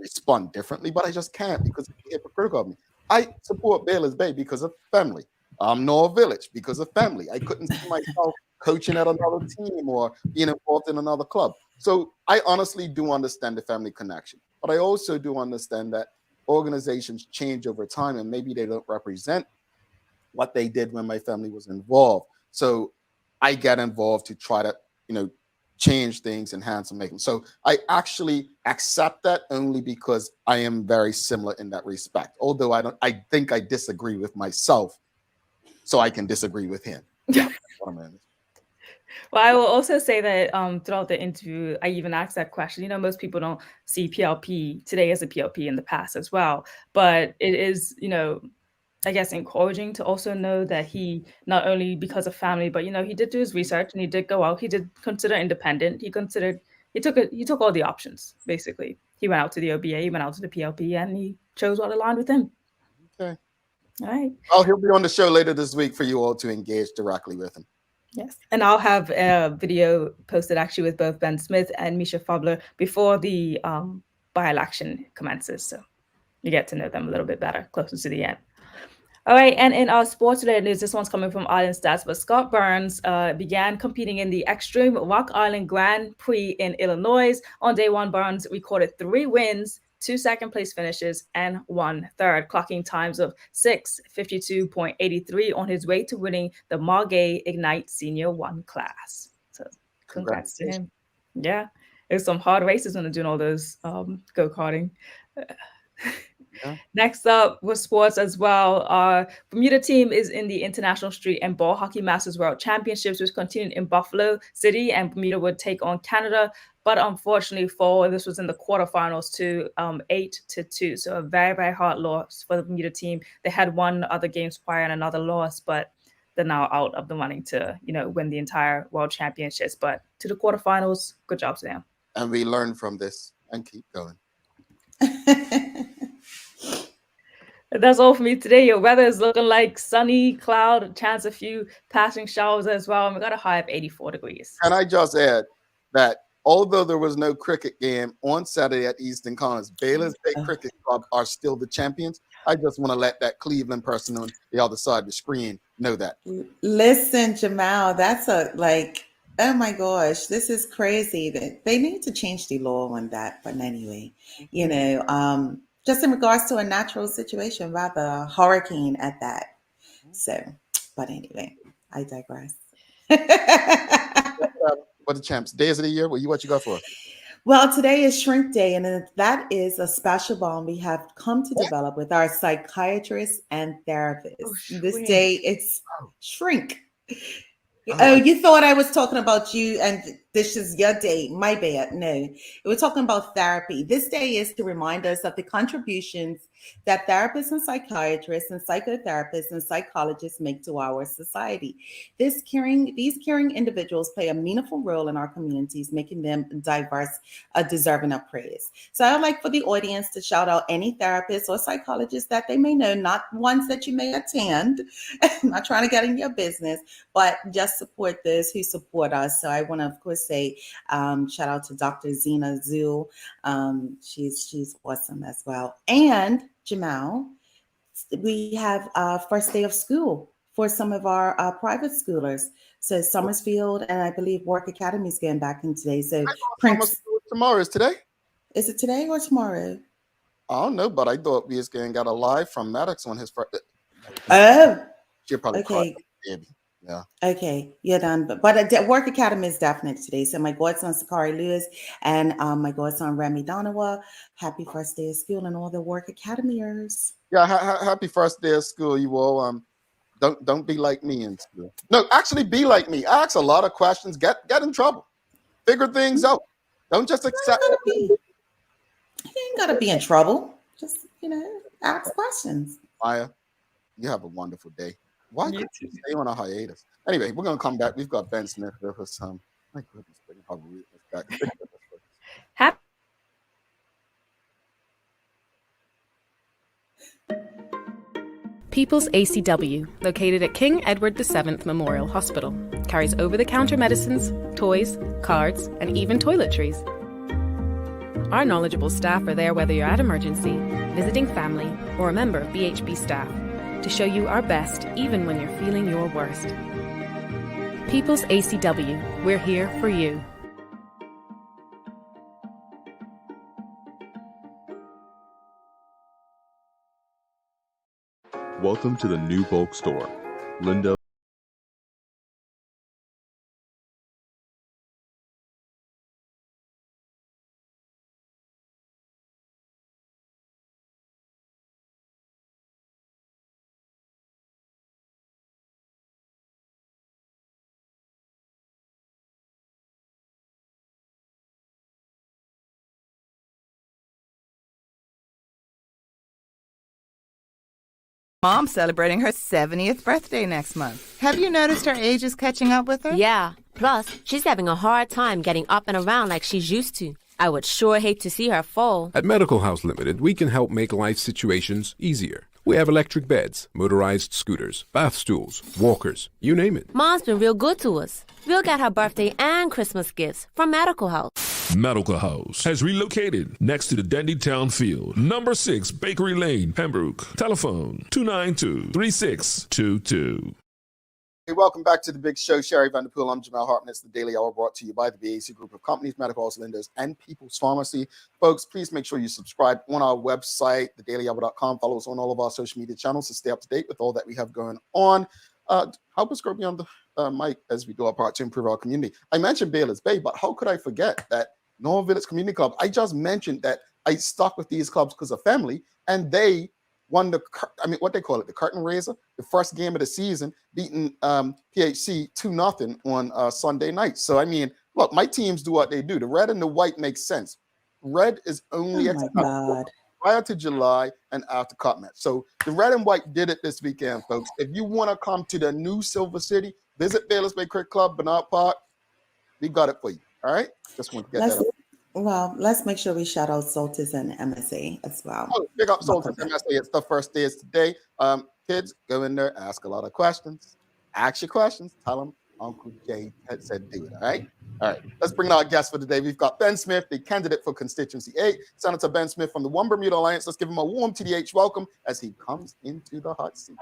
B: respond differently, but I just can't because it's hypocritical of me. I support Baylor's Bay because of family. North Village because of family. I couldn't see myself coaching at another team or being involved in another club. So I honestly do understand the family connection, but I also do understand that organizations change over time and maybe they don't represent what they did when my family was involved. So I get involved to try to, change things, enhance and make them. So I actually accept that only because I am very similar in that respect. Although I think I disagree with myself, so I can disagree with him. Yeah.
E: Well, I will also say that throughout the interview, I even asked that question. Most people don't see PLP today as a PLP in the past as well. But it is, I guess, encouraging to also know that he, not only because of family, but, he did do his research and he did go out. He did consider independent. He took all the options, basically. He went out to the OBA, he went out to the PLP, and he chose what aligned with him.
B: Okay.
E: All right.
B: Oh, he'll be on the show later this week for you all to engage directly with him.
E: Yes, and I'll have a video posted actually with both Ben Smith and Misha Fabler before the by-election commences, so you get to know them a little bit better closer to the end. All right, and in our sports-related news, this one's coming from Island Stats, but Scott Burns began competing in the Extreme Rock Island Grand Prix in Illinois. On day one, Burns recorded 3 wins, 2 second-place finishes, and 1 third, clocking times of 6:52.83 on his way to winning the Margay Ignite Senior 1 class. So congrats to him. Yeah, it was some hard races when they're doing all those go-karting.
B: Yeah.
E: Next up was sports as well. Our Bermuda team is in the International Street and Ball Hockey Masters World Championships, which continued in Buffalo City, and Bermuda would take on Canada. But unfortunately, this was in the quarterfinals to 8-2. So a very, very hard loss for the Bermuda team. They had won other games prior and another loss, but they're now out of the running to, win the entire World Championships. But to the quarterfinals, good job to them.
B: And we learn from this and keep going.
E: That's all for me today. Your weather is looking like sunny, cloud, a chance a few passing showers as well. And we got a high of 84 degrees.
B: Can I just add that although there was no cricket game on Saturday at Eastern Connors, Baylor's Bay Cricket Club are still the champions. I just want to let that Cleveland person on the other side of the screen know that.
C: Listen, Jamal, that's oh my gosh, this is crazy. That they need to change the law on that. But anyway, just in regards to a natural situation, rather a hurricane at that. So, but anyway, I digress.
B: What the champs? Days of the year? What you got for us?
C: Well, today is Shrink Day, and that is a special bond we have come to develop with our psychiatrists and therapists. This day, it's Shrink. Oh, you thought I was talking about you and this is your day. My bad. No, we're talking about therapy. This day is to remind us of the contributions that therapists and psychiatrists and psychotherapists and psychologists make to our society. These caring individuals play a meaningful role in our communities, making them diverse, deserving of praise. So I'd like for the audience to shout out any therapists or psychologists that they may know, not ones that you may attend. I'm not trying to get in your business, but just support those who support us. So I want to, of course, say shout out to Dr. Zena Zul. She's awesome as well. And Jamal, we have first day of school for some of our private schoolers. So Summersfield and I believe Work Academy is getting back in today. So
B: Tomorrow is today?
C: Is it today or tomorrow?
B: I don't know, but I thought we got a live from Maddox on his first.
C: Oh,
B: She'll probably
C: okay.
B: Baby. Yeah.
C: Okay, you're done. But Work Academy is definite today. So my godson Sakari Lewis and my godson Remy Donawa, happy first day of school and all the Work Academyers.
B: Yeah, happy first day of school, you all. Don't be like me in school. No, actually be like me. Ask a lot of questions. Get in trouble. Figure things out. Don't just accept.
C: You ain't gotta be in trouble. Just ask questions.
B: Maya, you have a wonderful day. Why can't you stay on a hiatus? Anyway, we're gonna come back. We've got Ben Smith with us. My goodness, how rude is that?
G: People's ACW, located at King Edward VII Memorial Hospital, carries over-the-counter medicines, toys, cards, and even toiletries. Our knowledgeable staff are there whether you're at emergency, visiting family, or a member of BHB staff, to show you our best even when you're feeling your worst. People's ACW, we're here for you.
H: Welcome to the new bulk store. Linda.
I: Mom's celebrating her 70th birthday next month. Have you noticed her age is catching up with her?
J: Yeah. Plus, she's having a hard time getting up and around like she's used to. I would sure hate to see her fall.
K: At Medical House Limited, we can help make life situations easier. We have electric beds, motorized scooters, bath stools, walkers, you name it.
J: Mom's been real good to us. We'll get her birthday and Christmas gifts from Medical House.
L: Medical House has relocated next to the Dendy Town Field. Number 6 Bakery Lane, Pembroke. Telephone 292-3622.
B: Hey, welcome back to the big show. Sherry Vanderpool. I'm Jamal Hartman. It's the Daily Hour brought to you by the BAC Group of Companies, Medical House Lenders, and People's Pharmacy. Folks, please make sure you subscribe on our website, thedailyhour.com. Follow us on all of our social media channels to stay up to date with all that we have going on. Help us grow beyond the mic as we do our part to improve our community. I mentioned Baylor's Bay, but how could I forget that North Village Community Club? I just mentioned that I stuck with these clubs because of family, and they won what they call it, the curtain raiser, the first game of the season, beating PHC 2-0 on Sunday night. So I mean, look, my teams do what they do. The red and the white makes sense. Red is only prior to July and after Cup match. So the red and white did it this weekend, folks. If you want to come to the new Silver City, visit Bayless Bay Cricket Club, Bernard Park. We got it for you. All right. Just want to get that up.
C: Well, let's make sure we shout out Soltis and MSA as well.
B: Oh, big up Soltis and MSA. It's the first day. It's today. Kids, go in there, ask a lot of questions. Ask your questions. Tell them Uncle Jay said do it. All right. All right. Let's bring our guest for today. We've got Ben Smith, the candidate for Constituency 8. Senator Ben Smith from the One Bermuda Alliance. Let's give him a warm TDH welcome as he comes into the hot seat.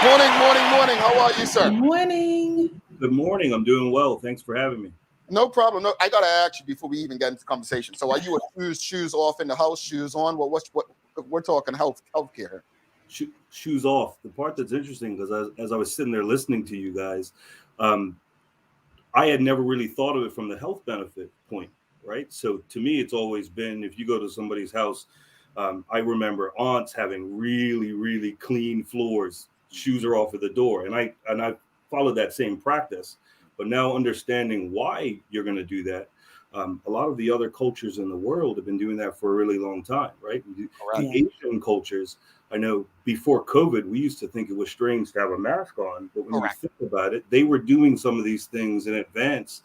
B: Morning. How are you, sir?
C: Good morning.
M: Good morning. I'm doing well. Thanks for having me.
B: No problem. No, I gotta ask you before we even get into the conversation. So, are you a shoes off in the house, shoes on? Well, what we're talking healthcare.
M: Shoes off. The part that's interesting, because as I was sitting there listening to you guys, I had never really thought of it from the health benefit point, right? So to me, it's always been, if you go to somebody's house, I remember aunts having really, really clean floors. Shoes are off at the door, and I followed that same practice. But now understanding why you're going to do that, a lot of the other cultures in the world have been doing that for a really long time, right? The Asian cultures, I know before COVID, we used to think it was strange to have a mask on, but when you think about it, they were doing some of these things in advance.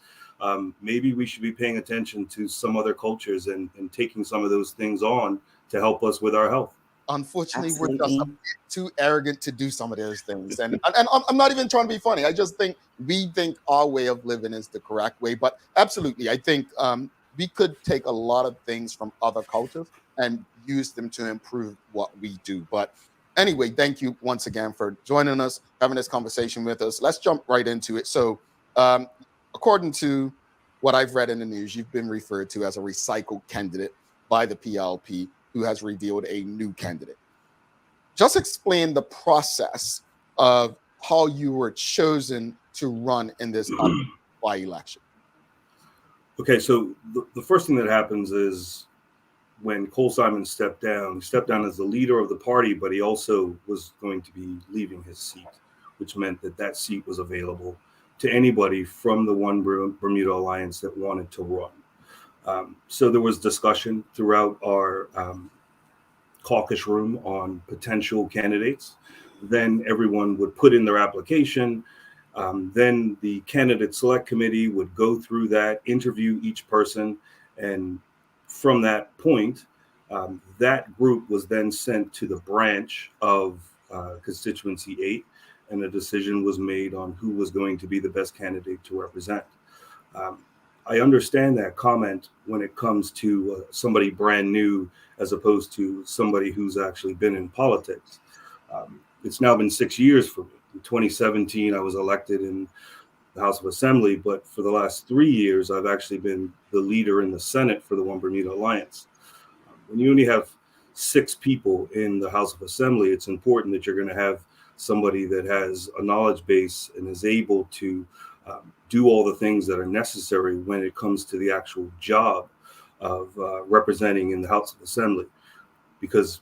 M: Maybe we should be paying attention to some other cultures and taking some of those things on to help us with our health.
B: Unfortunately, we're just a bit too arrogant to do some of those things. And I'm not even trying to be funny. I just think we think our way of living is the correct way. But absolutely, I think we could take a lot of things from other cultures and use them to improve what we do. But anyway, thank you once again for joining us, having this conversation with us. Let's jump right into it. So according to what I've read in the news, you've been referred to as a recycled candidate by the PLP, who has revealed a new candidate. Just explain the process of how you were chosen to run in this by-election.
M: Okay, so the first thing that happens is when Cole Simon stepped down as the leader of the party, but he also was going to be leaving his seat, which meant that seat was available to anybody from the One Bermuda Alliance that wanted to run. So there was discussion throughout our caucus room on potential candidates. Then everyone would put in their application. Then the candidate select committee would go through that, interview each person. And from that point, that group was then sent to the branch of Constituency 8, and a decision was made on who was going to be the best candidate to represent. I understand that comment when it comes to somebody brand new as opposed to somebody who's actually been in politics. It's now been 6 years for me. In 2017, I was elected in the House of Assembly, but for the last 3 years, I've actually been the leader in the Senate for the One Bermuda Alliance. When you only have 6 people in the House of Assembly, it's important that you're going to have somebody that has a knowledge base and is able to do all the things that are necessary when it comes to the actual job of representing in the House of Assembly. Because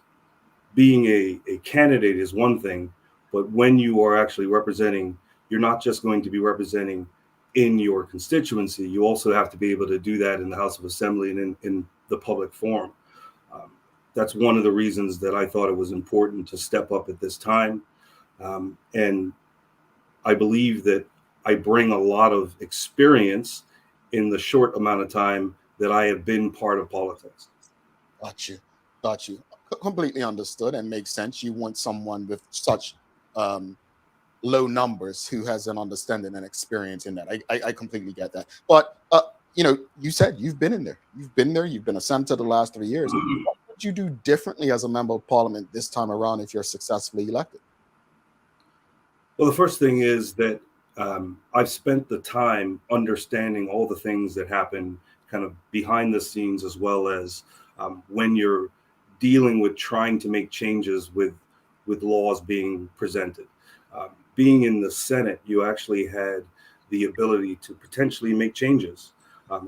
M: being a candidate is one thing, but when you are actually representing, you're not just going to be representing in your constituency, you also have to be able to do that in the House of Assembly and in the public forum. That's one of the reasons that I thought it was important to step up at this time. And I believe that I bring a lot of experience in the short amount of time that I have been part of politics.
B: Got you. Completely understood and makes sense. You want someone with such low numbers who has an understanding and experience in that. I completely get that. But, you said you've been in there. You've been a senator the last 3 years. What would you do differently as a member of parliament this time around if you're successfully elected?
M: Well, the first thing is that I've spent the time understanding all the things that happen kind of behind the scenes, as well as when you're dealing with trying to make changes with laws being presented. Being in the Senate, you actually had the ability to potentially make changes.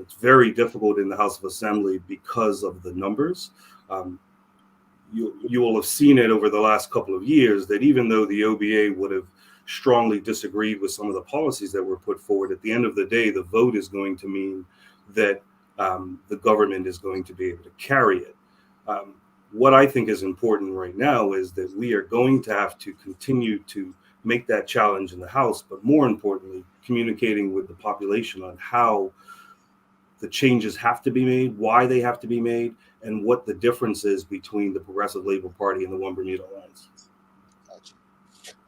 M: It's very difficult in the House of Assembly because of the numbers. You will have seen it over the last couple of years that even though the OBA would have strongly disagreed with some of the policies that were put forward, at the end of the day, the vote is going to mean that the government is going to be able to carry it. What I think is important right now is that we are going to have to continue to make that challenge in the House, but more importantly, communicating with the population on how the changes have to be made, why they have to be made, and what the difference is between the Progressive Labor Party and the One Bermuda Alliance.
B: Gotcha.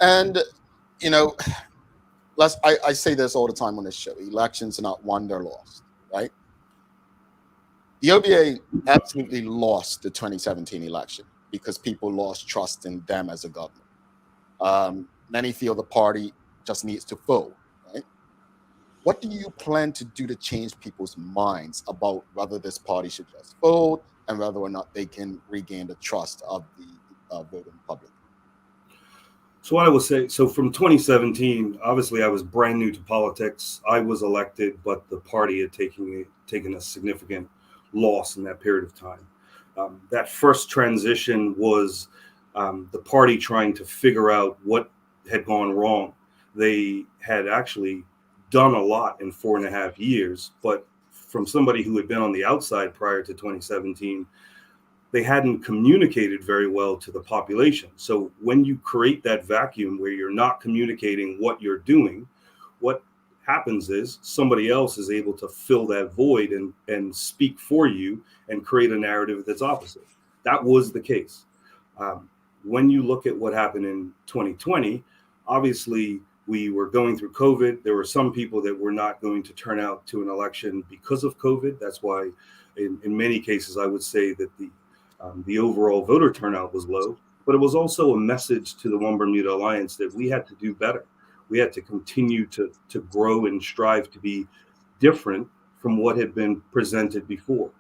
B: And, you know, I say this all the time on this show, elections are not won, they're lost, right? The OBA absolutely lost the 2017 election because people lost trust in them as a government. Many feel the party just needs to fold, right? What do you plan to do to change people's minds about whether this party should just fold and whether or not they can regain the trust of the voting public?
M: So what I will say, so from 2017, obviously I was brand new to politics. I was elected, but the party had taken a significant loss in that period of time. That first transition was the party trying to figure out what had gone wrong. They had actually done a lot in 4.5 years, but from somebody who had been on the outside prior to 2017, they hadn't communicated very well to the population. So when you create that vacuum where you're not communicating what you're doing, what happens is somebody else is able to fill that void and speak for you and create a narrative that's opposite. That was the case. When you look at what happened in 2020, obviously we were going through COVID. There were some people that were not going to turn out to an election because of COVID. That's why in many cases, I would say that the overall voter turnout was low, but it was also a message to the One Bermuda Alliance that we had to do better. We had to continue to grow and strive to be different from what had been presented before.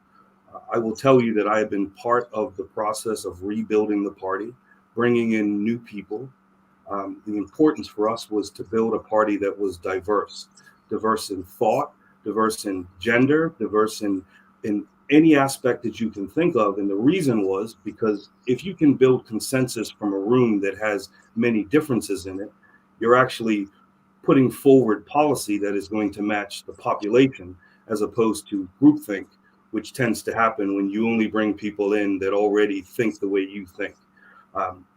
M: I will tell you that I have been part of the process of rebuilding the party, bringing in new people. The importance for us was to build a party that was diverse in thought, diverse in gender, diverse in any aspect that you can think of. And the reason was because if you can build consensus from a room that has many differences in it, you're actually putting forward policy that is going to match the population as opposed to groupthink, which tends to happen when you only bring people in that already think the way you think.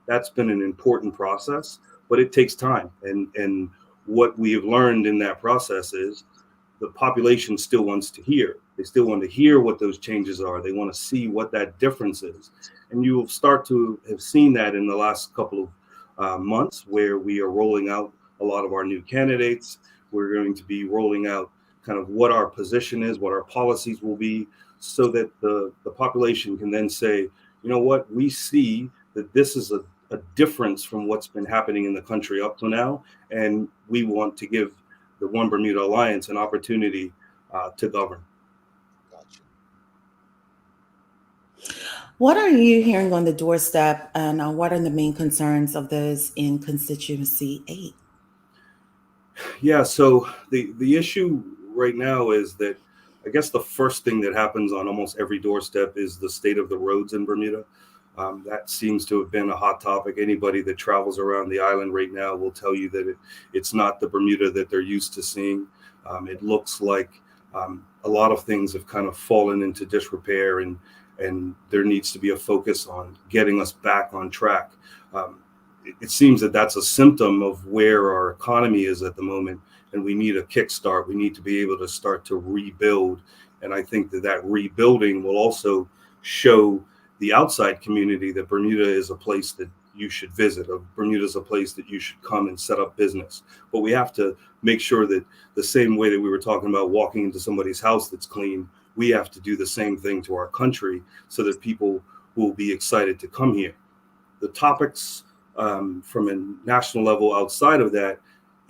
M: That's been an important process, but it takes time. And what we have learned in that process is the population still wants to hear. They still want to hear what those changes are. They want to see what that difference is. And you will start to have seen that in the last couple of months where we are rolling out a lot of our new candidates. We're going to be rolling out kind of what our position is, what our policies will be, so that the population can then say, you know what, we see that this is a difference from what's been happening in the country up to now, and we want to give the One Bermuda Alliance an opportunity to govern.
B: Gotcha.
C: What are you hearing on the doorstep, and what are the main concerns of those in Constituency 8?
M: Yeah, so the issue right now is that I guess the first thing that happens on almost every doorstep is the state of the roads in Bermuda. That seems to have been a hot topic. Anybody that travels around the island right now will tell you that it's not the Bermuda that they're used to seeing. It looks like a lot of things have kind of fallen into disrepair, and there needs to be a focus on getting us back on track. It seems that that's a symptom of where our economy is at the moment, and we need a kickstart. We need to be able to start to rebuild. And I think that rebuilding will also show the outside community that Bermuda is a place that you should visit, or Bermuda is a place that you should come and set up business. But we have to make sure that the same way that we were talking about walking into somebody's house that's clean, we have to do the same thing to our country so that people will be excited to come here. The topics from a national level outside of that,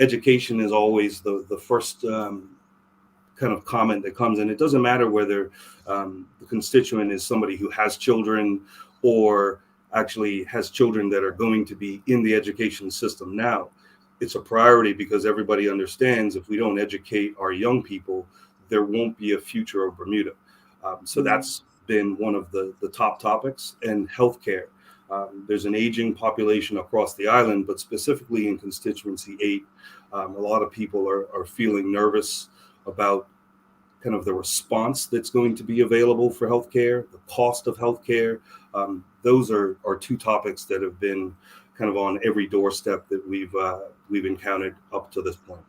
M: education is always the first kind of comment that comes in. It doesn't matter whether the constituent is somebody who has children or actually has children that are going to be in the education system now. It's a priority because everybody understands if we don't educate our young people, there won't be a future of Bermuda. So that's been one of the top topics. And healthcare. There's an aging population across the island, but specifically in constituency 8, a lot of people are feeling nervous about kind of the response that's going to be available for healthcare, the cost of healthcare. Those are two topics that have been kind of on every doorstep that we've encountered up to this point.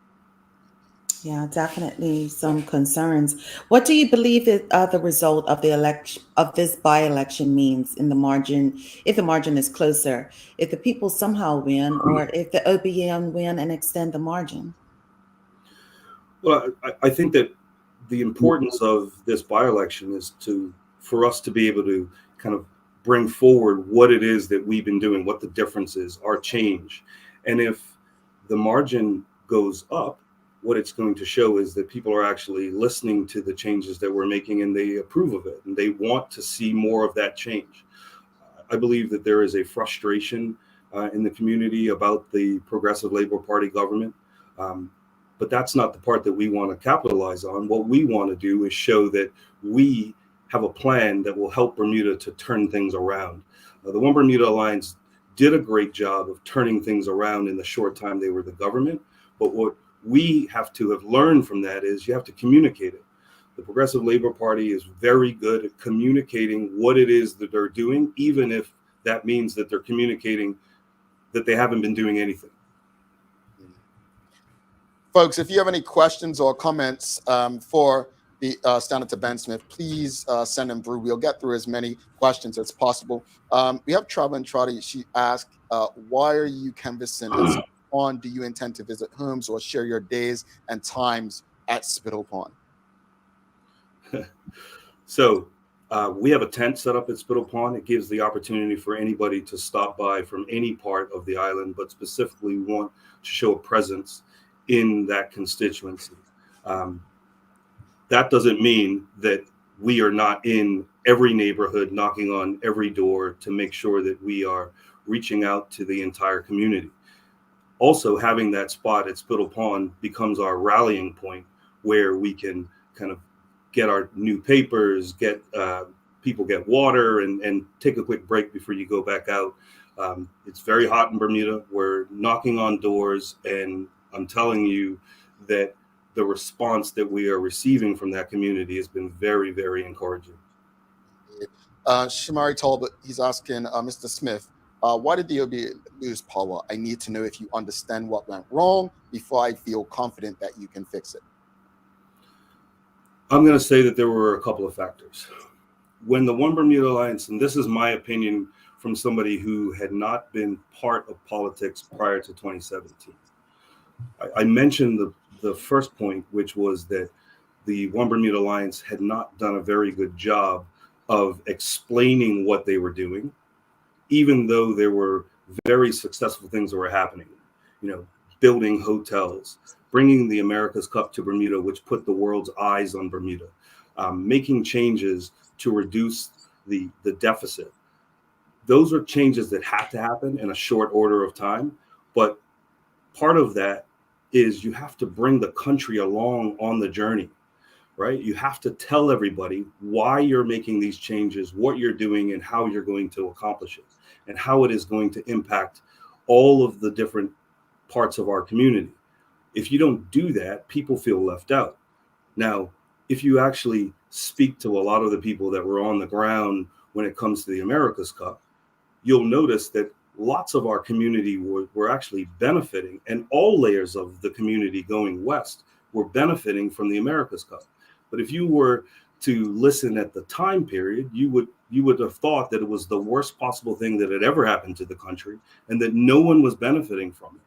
C: Yeah, definitely some concerns. What do you believe the result of the election of this by-election means in the margin, if the margin is closer, if the people somehow win, or if the OBN win and extend the margin?
M: Well, I think that the importance of this by-election is for us to be able to kind of bring forward what it is that we've been doing, what the difference is, our change. And if the margin goes up, what it's going to show is that people are actually listening to the changes that we're making, and they approve of it, and they want to see more of that change. I believe that there is a frustration in the community about the Progressive Labor Party government. But that's not the part that we want to capitalize on. What we want to do is show that we have a plan that will help Bermuda to turn things around. The One Bermuda Alliance did a great job of turning things around in the short time they were the government. But what we have to have learned from that is you have to communicate it. The Progressive Labor Party is very good at communicating what it is that they're doing, even if that means that they're communicating that they haven't been doing anything.
B: Folks, if you have any questions or comments for the Senator Ben Smith, please send them through. We'll get through as many questions as possible. We have Travel and Trotty. She asked, why are you canvassing at Spittle Pond? Do you intend to visit homes or share your days and times at Spittle Pond?
M: So we have a tent set up at Spittle Pond. It gives the opportunity for anybody to stop by from any part of the island, but specifically want to show a presence in that constituency. That doesn't mean that we are not in every neighborhood, knocking on every door to make sure that we are reaching out to the entire community. Also, having that spot at Spittle Pond becomes our rallying point where we can kind of get our new papers, get people get water, and take a quick break before you go back out. It's very hot in Bermuda. We're knocking on doors, and I'm telling you that the response that we are receiving from that community has been very, very encouraging.
B: Shamari Talbot, he's asking, Mr. Smith, why did the OBA lose power? I need to know if you understand what went wrong before I feel confident that you can fix it.
M: I'm going to say that there were a couple of factors. When the One Bermuda Alliance, and this is my opinion from somebody who had not been part of politics prior to 2017, I mentioned the first point, which was that the One Bermuda Alliance had not done a very good job of explaining what they were doing, even though there were very successful things that were happening. You know, building hotels, bringing the America's Cup to Bermuda, which put the world's eyes on Bermuda, making changes to reduce the deficit. Those are changes that had to happen in a short order of time. But part of that is you have to bring the country along on the journey, right? You have to tell everybody why you're making these changes, what you're doing, and how you're going to accomplish it, and how it is going to impact all of the different parts of our community. If you don't do that, people feel left out. Now, if you actually speak to a lot of the people that were on the ground when it comes to the America's Cup, you'll notice that lots of our community were actually benefiting, and all layers of the community going west were benefiting from the America's Cup. But if you were to listen at the time period, you would have thought that it was the worst possible thing that had ever happened to the country, and that no one was benefiting from it,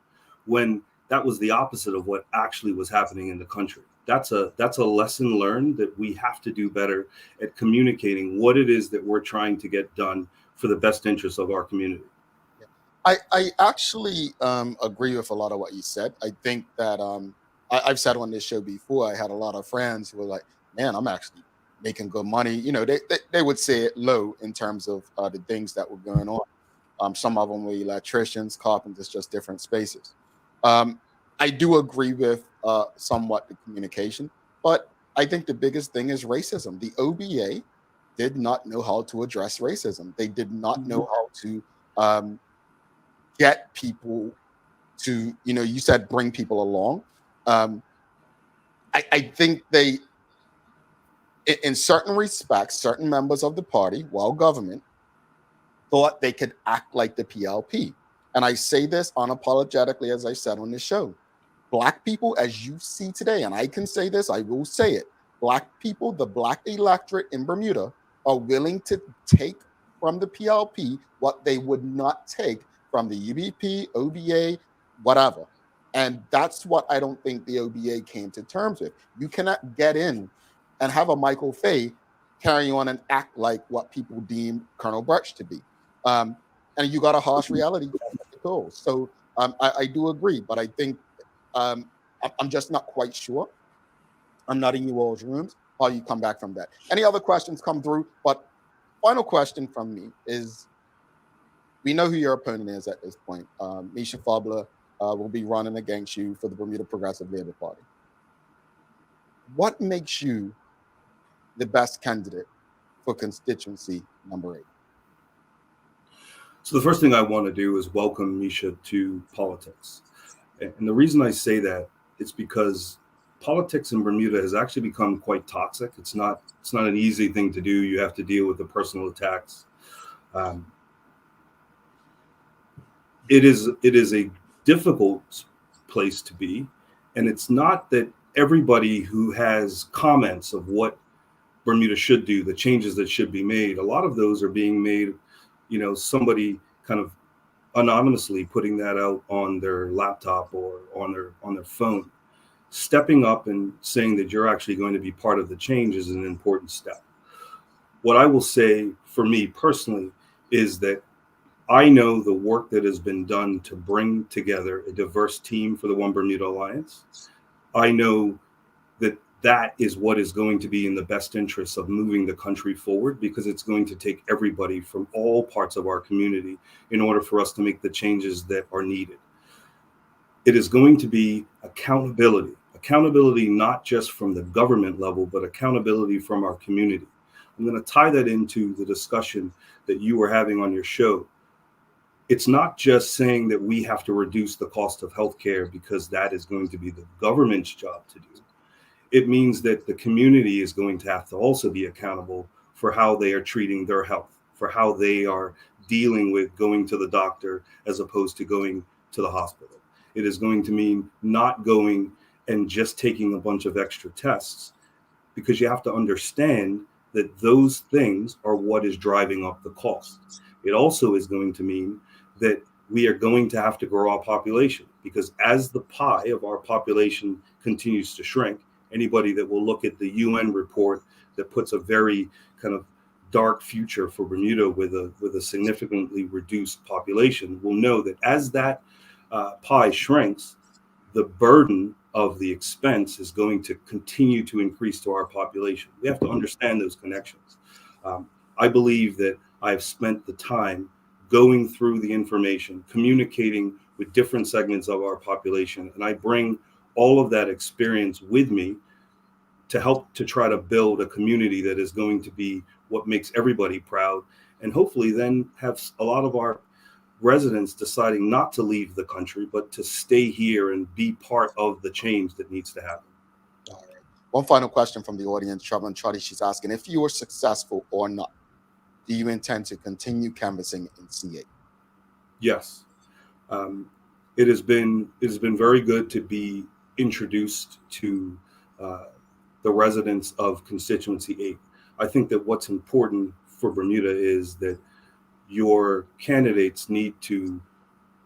M: when that was the opposite of what actually was happening in the country. That's a lesson learned, that we have to do better at communicating what it is that we're trying to get done for the best interests of our community.
B: I actually agree with a lot of what you said. I think that I've said on this show before, I had a lot of friends who were like, man, I'm actually making good money. You know, they would say it low in terms of the things that were going on. Some of them were electricians, carpenters, just different spaces. I do agree with somewhat the communication, but I think the biggest thing is racism. The OBA did not know how to address racism. They did not know how to get people to, you said bring people along. I think they, in certain respects, certain members of the party, while government, thought they could act like the PLP. And I say this unapologetically, as I said on the show. Black people, as you see today, and I can say this, I will say it. Black people, the Black electorate in Bermuda, are willing to take from the PLP what they would not take from the UBP, OBA, whatever. And that's what I don't think the OBA came to terms with. You cannot get in and have a Michael Fay carry on and act like what people deem Colonel Birch to be. And you got a harsh reality. So I do agree, but I think I'm just not quite sure. I'm not in you all's rooms. How you come back from that? Any other questions come through? But final question from me is: we know who your opponent is at this point. Misha Fabler will be running against you for the Bermuda Progressive Labour Party. What makes you the best candidate for constituency number 8?
M: So the first thing I want to do is welcome Misha to politics. And the reason I say that is because politics in Bermuda has actually become quite toxic. It's not an easy thing to do. You have to deal with the personal attacks. It is a difficult place to be. And it's not that everybody who has comments of what Bermuda should do, the changes that should be made, a lot of those are being made, somebody kind of anonymously putting that out on their laptop or on their phone. Stepping up and saying that you're actually going to be part of the change is an important step. What I will say for me personally is that I know the work that has been done to bring together a diverse team for the One Bermuda Alliance. I know that is what is going to be in the best interest of moving the country forward, because it's going to take everybody from all parts of our community in order for us to make the changes that are needed. It is going to be accountability not just from the government level, but accountability from our community. I'm going to tie that into the discussion that you were having on your show. It's not just saying that we have to reduce the cost of healthcare because that is going to be the government's job to do. It means that the community is going to have to also be accountable for how they are treating their health, for how they are dealing with going to the doctor as opposed to going to the hospital. It is going to mean not going and just taking a bunch of extra tests, because you have to understand that those things are what is driving up the cost. It also is going to mean that we are going to have to grow our population, because as the pie of our population continues to shrink, anybody that will look at the UN report that puts a very kind of dark future for Bermuda with a significantly reduced population will know that as that pie shrinks, the burden of the expense is going to continue to increase to our population. We have to understand those connections. I believe that I've spent the time going through the information, communicating with different segments of our population, and I bring all of that experience with me to help to try to build a community that is going to be what makes everybody proud, and hopefully then have a lot of our residents deciding not to leave the country, but to stay here and be part of the change that needs to happen.
B: All right. One final question from the audience, Trevor and Charlie. She's asking, if you were successful or not, do you intend to continue canvassing in C8?
M: Yes. It has been very good to be introduced to the residents of constituency 8. I think that what's important for Bermuda is that your candidates need to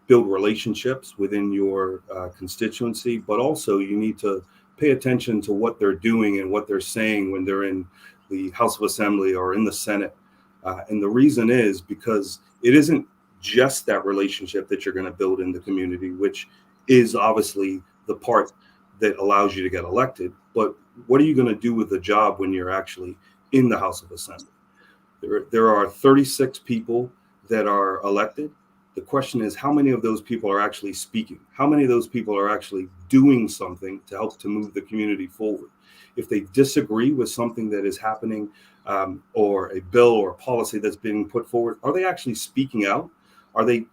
M: build relationships within your constituency, but also you need to pay attention to what they're doing and what they're saying when they're in the House of Assembly or in the Senate. And the reason is because it isn't just that relationship that you're going to build in the community, which is obviously the part that allows you to get elected. But what are you going to do with the job when you're actually in the House of Assembly? There are 36 people that are elected. The question is, how many of those people are actually speaking? How many of those people are actually doing something to help to move the community forward? If they disagree with something that is happening, or a bill or a policy that's being put forward, are they actually speaking out? Are they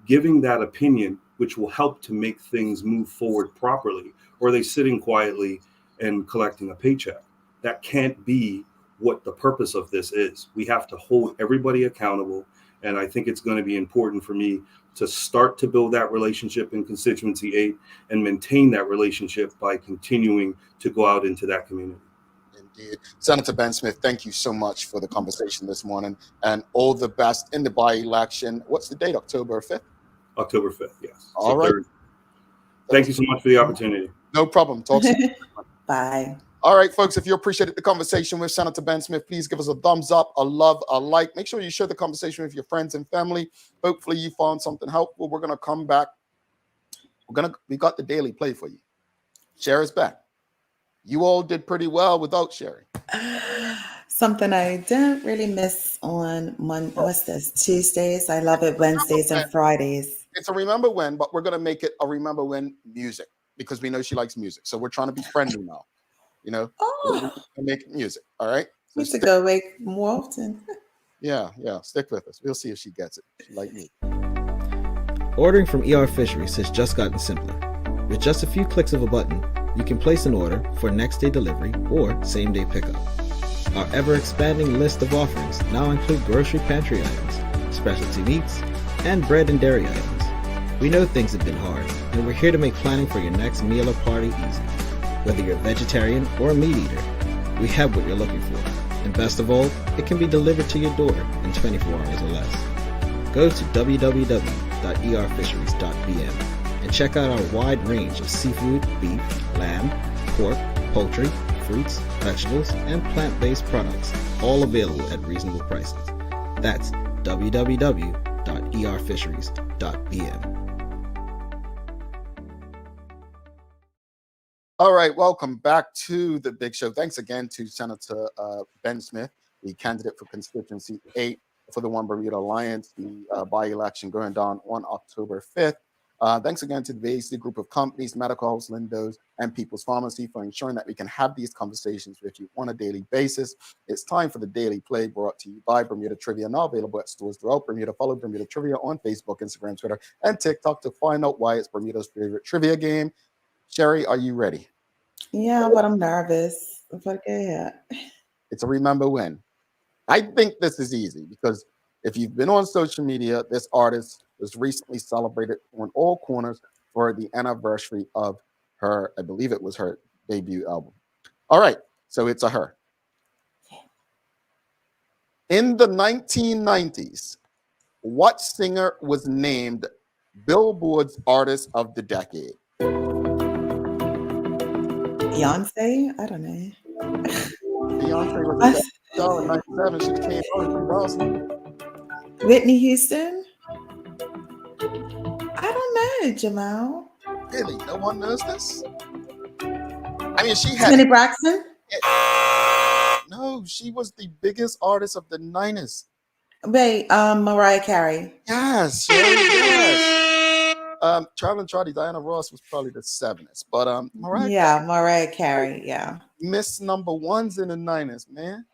M: giving that opinion which will help to make things move forward properly? Or are they sitting quietly and collecting a paycheck? That can't be what the purpose of this is. We have to hold everybody accountable. And I think it's going to be important for me to start to build that relationship in Constituency 8 and maintain that relationship by continuing to go out into that community.
B: Indeed. Senator Ben Smith, thank you so much for the conversation this morning, and all the best in the by-election. What's the date? October 5th?
M: October 5th, yes.
B: All right.
M: Thank you so much for the opportunity.
B: No problem. Talk soon.
C: Bye.
B: All right, folks, if you appreciated the conversation with Senator Ben Smith, please give us a thumbs up, a love, a like. Make sure you share the conversation with your friends and family. Hopefully you found something helpful. We're going to come back. We got the daily play for you. Sherry's back. You all did pretty well without Sherry.
C: Something I didn't really miss on what's this? Tuesdays. I love it. Wednesdays and Fridays.
B: It's a remember when, but we're going to make it a remember when music because we know she likes music. So we're trying to be friendly now. You know, make music. All right.
C: So to go away more often.
B: Yeah. Stick with us. We'll see if she gets it. She like me.
N: Ordering from ER Fisheries has just gotten simpler. With just a few clicks of a button, you can place an order for next day delivery or same day pickup. Our ever-expanding list of offerings now include grocery pantry items, specialty meats, and bread and dairy items. We know things have been hard, and we're here to make planning for your next meal or party easy. Whether you're a vegetarian or a meat eater, we have what you're looking for. And best of all, it can be delivered to your door in 24 hours or less. Go to www.erfisheries.bm and check out our wide range of seafood, beef, lamb, pork, poultry, fruits, vegetables, and plant-based products, all available at reasonable prices. That's www.erfisheries.bm.
B: All right, welcome back to the big show. Thanks again to Senator Ben Smith, the candidate for Constituency 8 for the One Bermuda Alliance, the by-election going down on October 5th. Thanks again to the BAC group of companies, Medical House, Lindo's, and People's Pharmacy for ensuring that we can have these conversations with you on a daily basis. It's time for the Daily Play, brought to you by Bermuda Trivia, now available at stores throughout Bermuda. Follow Bermuda Trivia on Facebook, Instagram, Twitter, and TikTok to find out why it's Bermuda's favorite trivia game. Sherry, are you ready?
C: Yeah, but I'm nervous. But yeah.
B: It's a remember when. I think this is easy because if you've been on social media, this artist was recently celebrated on all corners for the anniversary of her, I believe it was her debut album. All right, so it's a her. In the 1990s, what singer was named Billboard's Artist of the Decade?
C: Beyonce? I don't know.
B: Beyonce was in 97. She came out in 2000.
C: Whitney Houston? I don't know, Jamal.
B: Really? No one knows this? I mean, she had...
C: Toni Braxton?
B: No, she was the biggest artist of the 90s.
C: Wait, Mariah Carey.
B: Yes. Yes. Traveling Charlie, Diana Ross was probably the 7th, but
C: Mariah Carey, yeah.
B: Miss number ones in the 90s, man.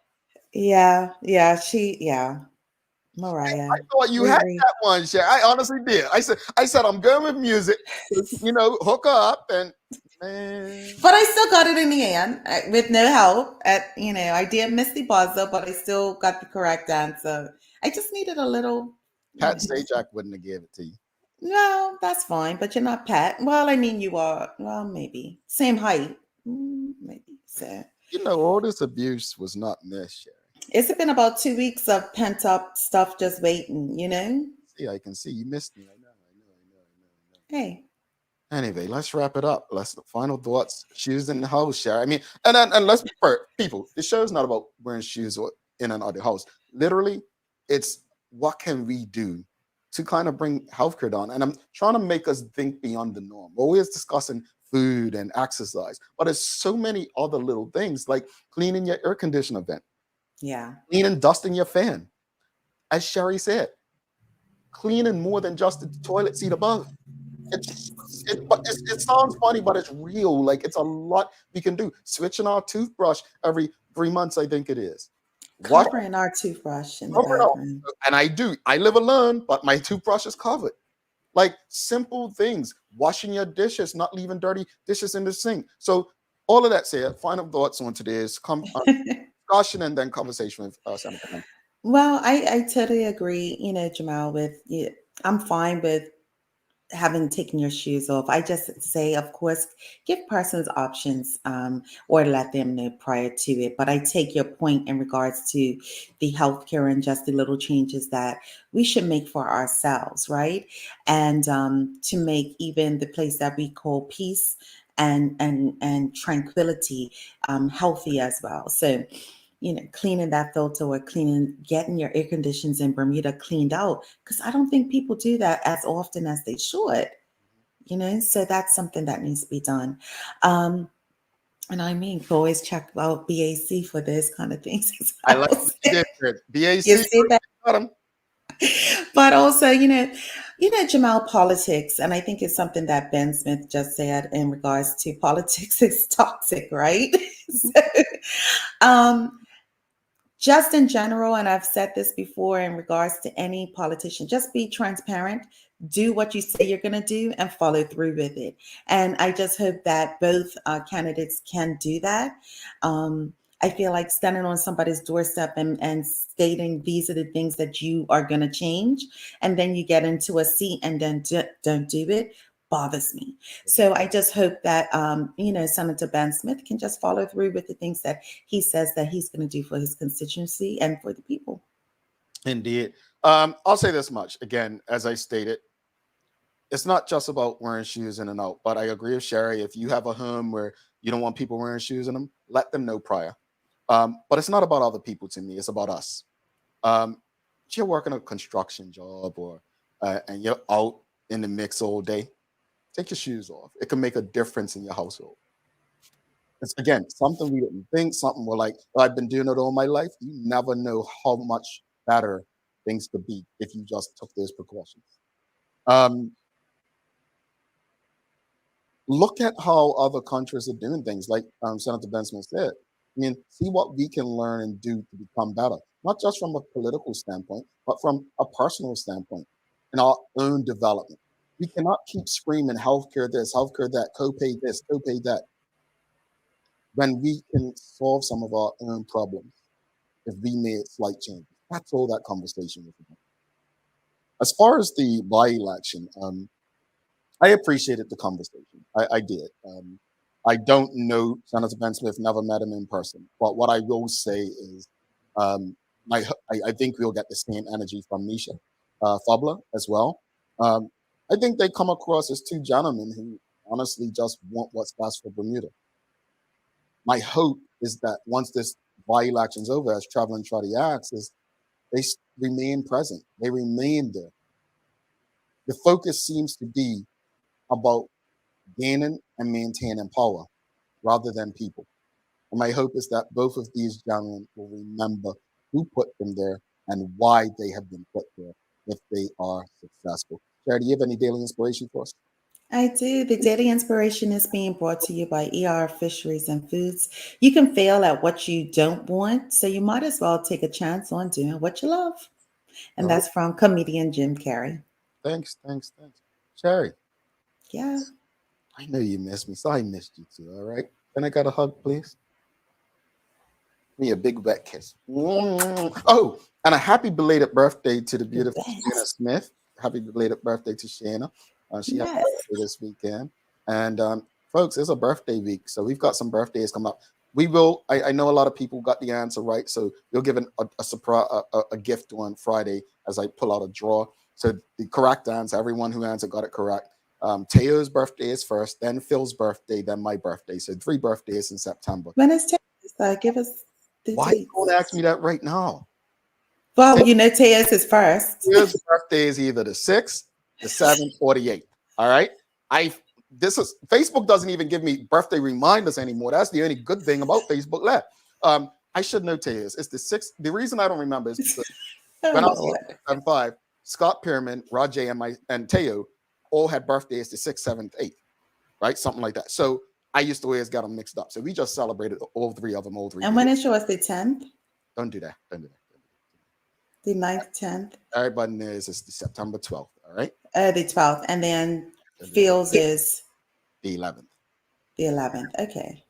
C: Yeah, Mariah.
B: I thought you had that one, Shay. I honestly did. I said I'm going with music, hook her up, and man.
C: But I still got it in the end with no help. I did miss the buzzer, but I still got the correct answer. I just needed a little.
B: Pat Sajak wouldn't have gave it to you.
C: No, that's fine, but you're not Pat. Well, I mean, you are. Well, maybe same height, maybe. So
B: all this abuse was not missed, Sherry.
C: It's been about 2 weeks of pent up stuff just waiting,
B: See, I can see you missed me. I know.
C: Hey.
B: Anyway, let's wrap it up. Final thoughts. Shoes in the house, Sherry. I mean, and let's people. The show is not about wearing shoes or in and out of the house. Literally, it's what can we do to kind of bring healthcare down. And I'm trying to make us think beyond the norm. We're always discussing food and exercise, but there's so many other little things like cleaning your air conditioner vent.
C: Yeah.
B: Cleaning, dusting your fan. As Sherry said, cleaning more than just the toilet seat above. It sounds funny, but it's real. Like, it's a lot we can do. Switching our toothbrush every 3 months, I think it is.
C: Covering our toothbrush in the bathroom.
B: And I live alone, but my toothbrush is covered. Like, simple things. Washing your dishes, not leaving dirty dishes in the sink. So all of that said, final thoughts on today's discussion and then conversation with Senator.
C: Well, I totally agree, Jamal, with you. I'm fine with having taken your shoes off. I just say, of course, give persons options or let them know prior to it. But I take your point in regards to the healthcare and just the little changes that we should make for ourselves, right? And to make even the place that we call peace and tranquility healthy as well. So, cleaning that filter or getting your air conditions in Bermuda cleaned out, because I don't think people do that as often as they should, so that's something that needs to be done. And I mean, always check out BAC for this kind of things.
B: I like BAC.
C: You see that? But also, Jamal, politics, and I think it's something that Ben Smith just said in regards to politics is toxic, right? So, just in general, and I've said this before in regards to any politician, just be transparent, do what you say you're going to do, and follow through with it. And I just hope that both candidates can do that. I feel like standing on somebody's doorstep and stating these are the things that you are going to change, and then you get into a seat and then don't do it, bothers me. So I just hope that, Senator Ben Smith can just follow through with the things that he says that he's going to do for his constituency and for the people.
B: Indeed. I'll say this much. Again, as I stated, it's not just about wearing shoes in and out, but I agree with Sherry. If you have a home where you don't want people wearing shoes in them, let them know prior. But it's not about other people to me. It's about us. If you're working a construction job and you're out in the mix all day, take your shoes off. It can make a difference in your household. It's, again, something we didn't think, something we're like, I've been doing it all my life. You never know how much better things could be if you just took those precautions. Look at how other countries are doing things, like Senator Ben Smith said. I mean, see what we can learn and do to become better, not just from a political standpoint, but from a personal standpoint in our own development. We cannot keep screaming healthcare this, healthcare that, copay this, copay that, when we can solve some of our own problems if we made slight changes. That's all that conversation was about. As far as the by-election, I appreciated the conversation. I did. I don't know Senator Ben Smith, never met him in person. But what I will say is I think we'll get the same energy from Nisha Fabler as well. I think they come across as two gentlemen who honestly just want what's best for Bermuda. My hope is that once this by-election's over, as Traveling Trotty asks, is they remain present. They remain there. The focus seems to be about gaining and maintaining power rather than people. And my hope is that both of these gentlemen will remember who put them there and why they have been put there if they are successful. Sherry, do you have any daily inspiration for us?
C: I do. The daily inspiration is being brought to you by ER Fisheries and Foods. You can fail at what you don't want, so you might as well take a chance on doing what you love. And that's from comedian Jim Carrey.
B: Thanks. Sherry.
C: Yeah.
B: I know you missed me, so I missed you too, all right? Can I get a hug, please? Me a big wet kiss. Oh, and a happy belated birthday to the beautiful Shana Smith. Happy belated birthday to Shana. She has a birthday this weekend. And folks, it's a birthday week, so we've got some birthdays coming up. We will, I know a lot of people got the answer right, so we'll give a surprise, a gift on Friday as I pull out a draw. So the correct answer, everyone who answered got it correct. Teo's birthday is first, then Phil's birthday, then my birthday. So 3 birthdays in September.
C: When is Teo's? Give us the
B: Why
C: dates.
B: don't ask me that right now?
C: Well, Teo's is first.
B: Teo's birthday is either the 6th, the 7th, or the 8th. All right. Facebook doesn't even give me birthday reminders anymore. That's the only good thing about Facebook left. I should know Teo's. It's the 6th. The reason I don't remember is because when I was 7'5", Scott Pierman, Rajay, and Teo all had birthdays the 6th, 7th, 8th, right? Something like that. So I used to always get them mixed up. So we just celebrated all 3 of them, all 3
C: And
B: days.
C: when is yours? The 10th?
B: Don't do that. Don't do that.
C: The 9th, 10th?
B: Everybody knows it's the September 12th, all right?
C: The 12th. And then Phil's is?
B: The 11th.
C: The 11th. Okay.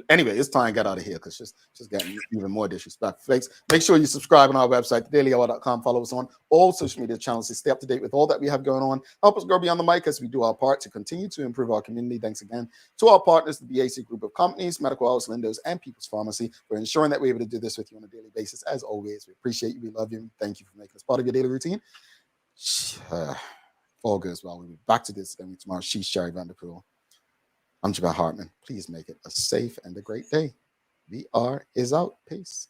B: Anyway, it's time to get out of here because just getting even more disrespectful. Folks, make sure you subscribe on our website, dailyhour.com. Follow us on all social media channels to stay up to date with all that we have going on. Help us grow beyond the mic as we do our part to continue to improve our community. Thanks again to our partners, the BAC Group of Companies, Medical House, Lindos, and People's Pharmacy, for ensuring that we're able to do this with you on a daily basis. As always, we appreciate you. We love you. Thank you for making us part of your daily routine. All goes well. We'll be back to this again tomorrow. She's Sherry Vanderpool. I'm Jabbar Hartman. Please make it a safe and a great day. VR is out. Peace.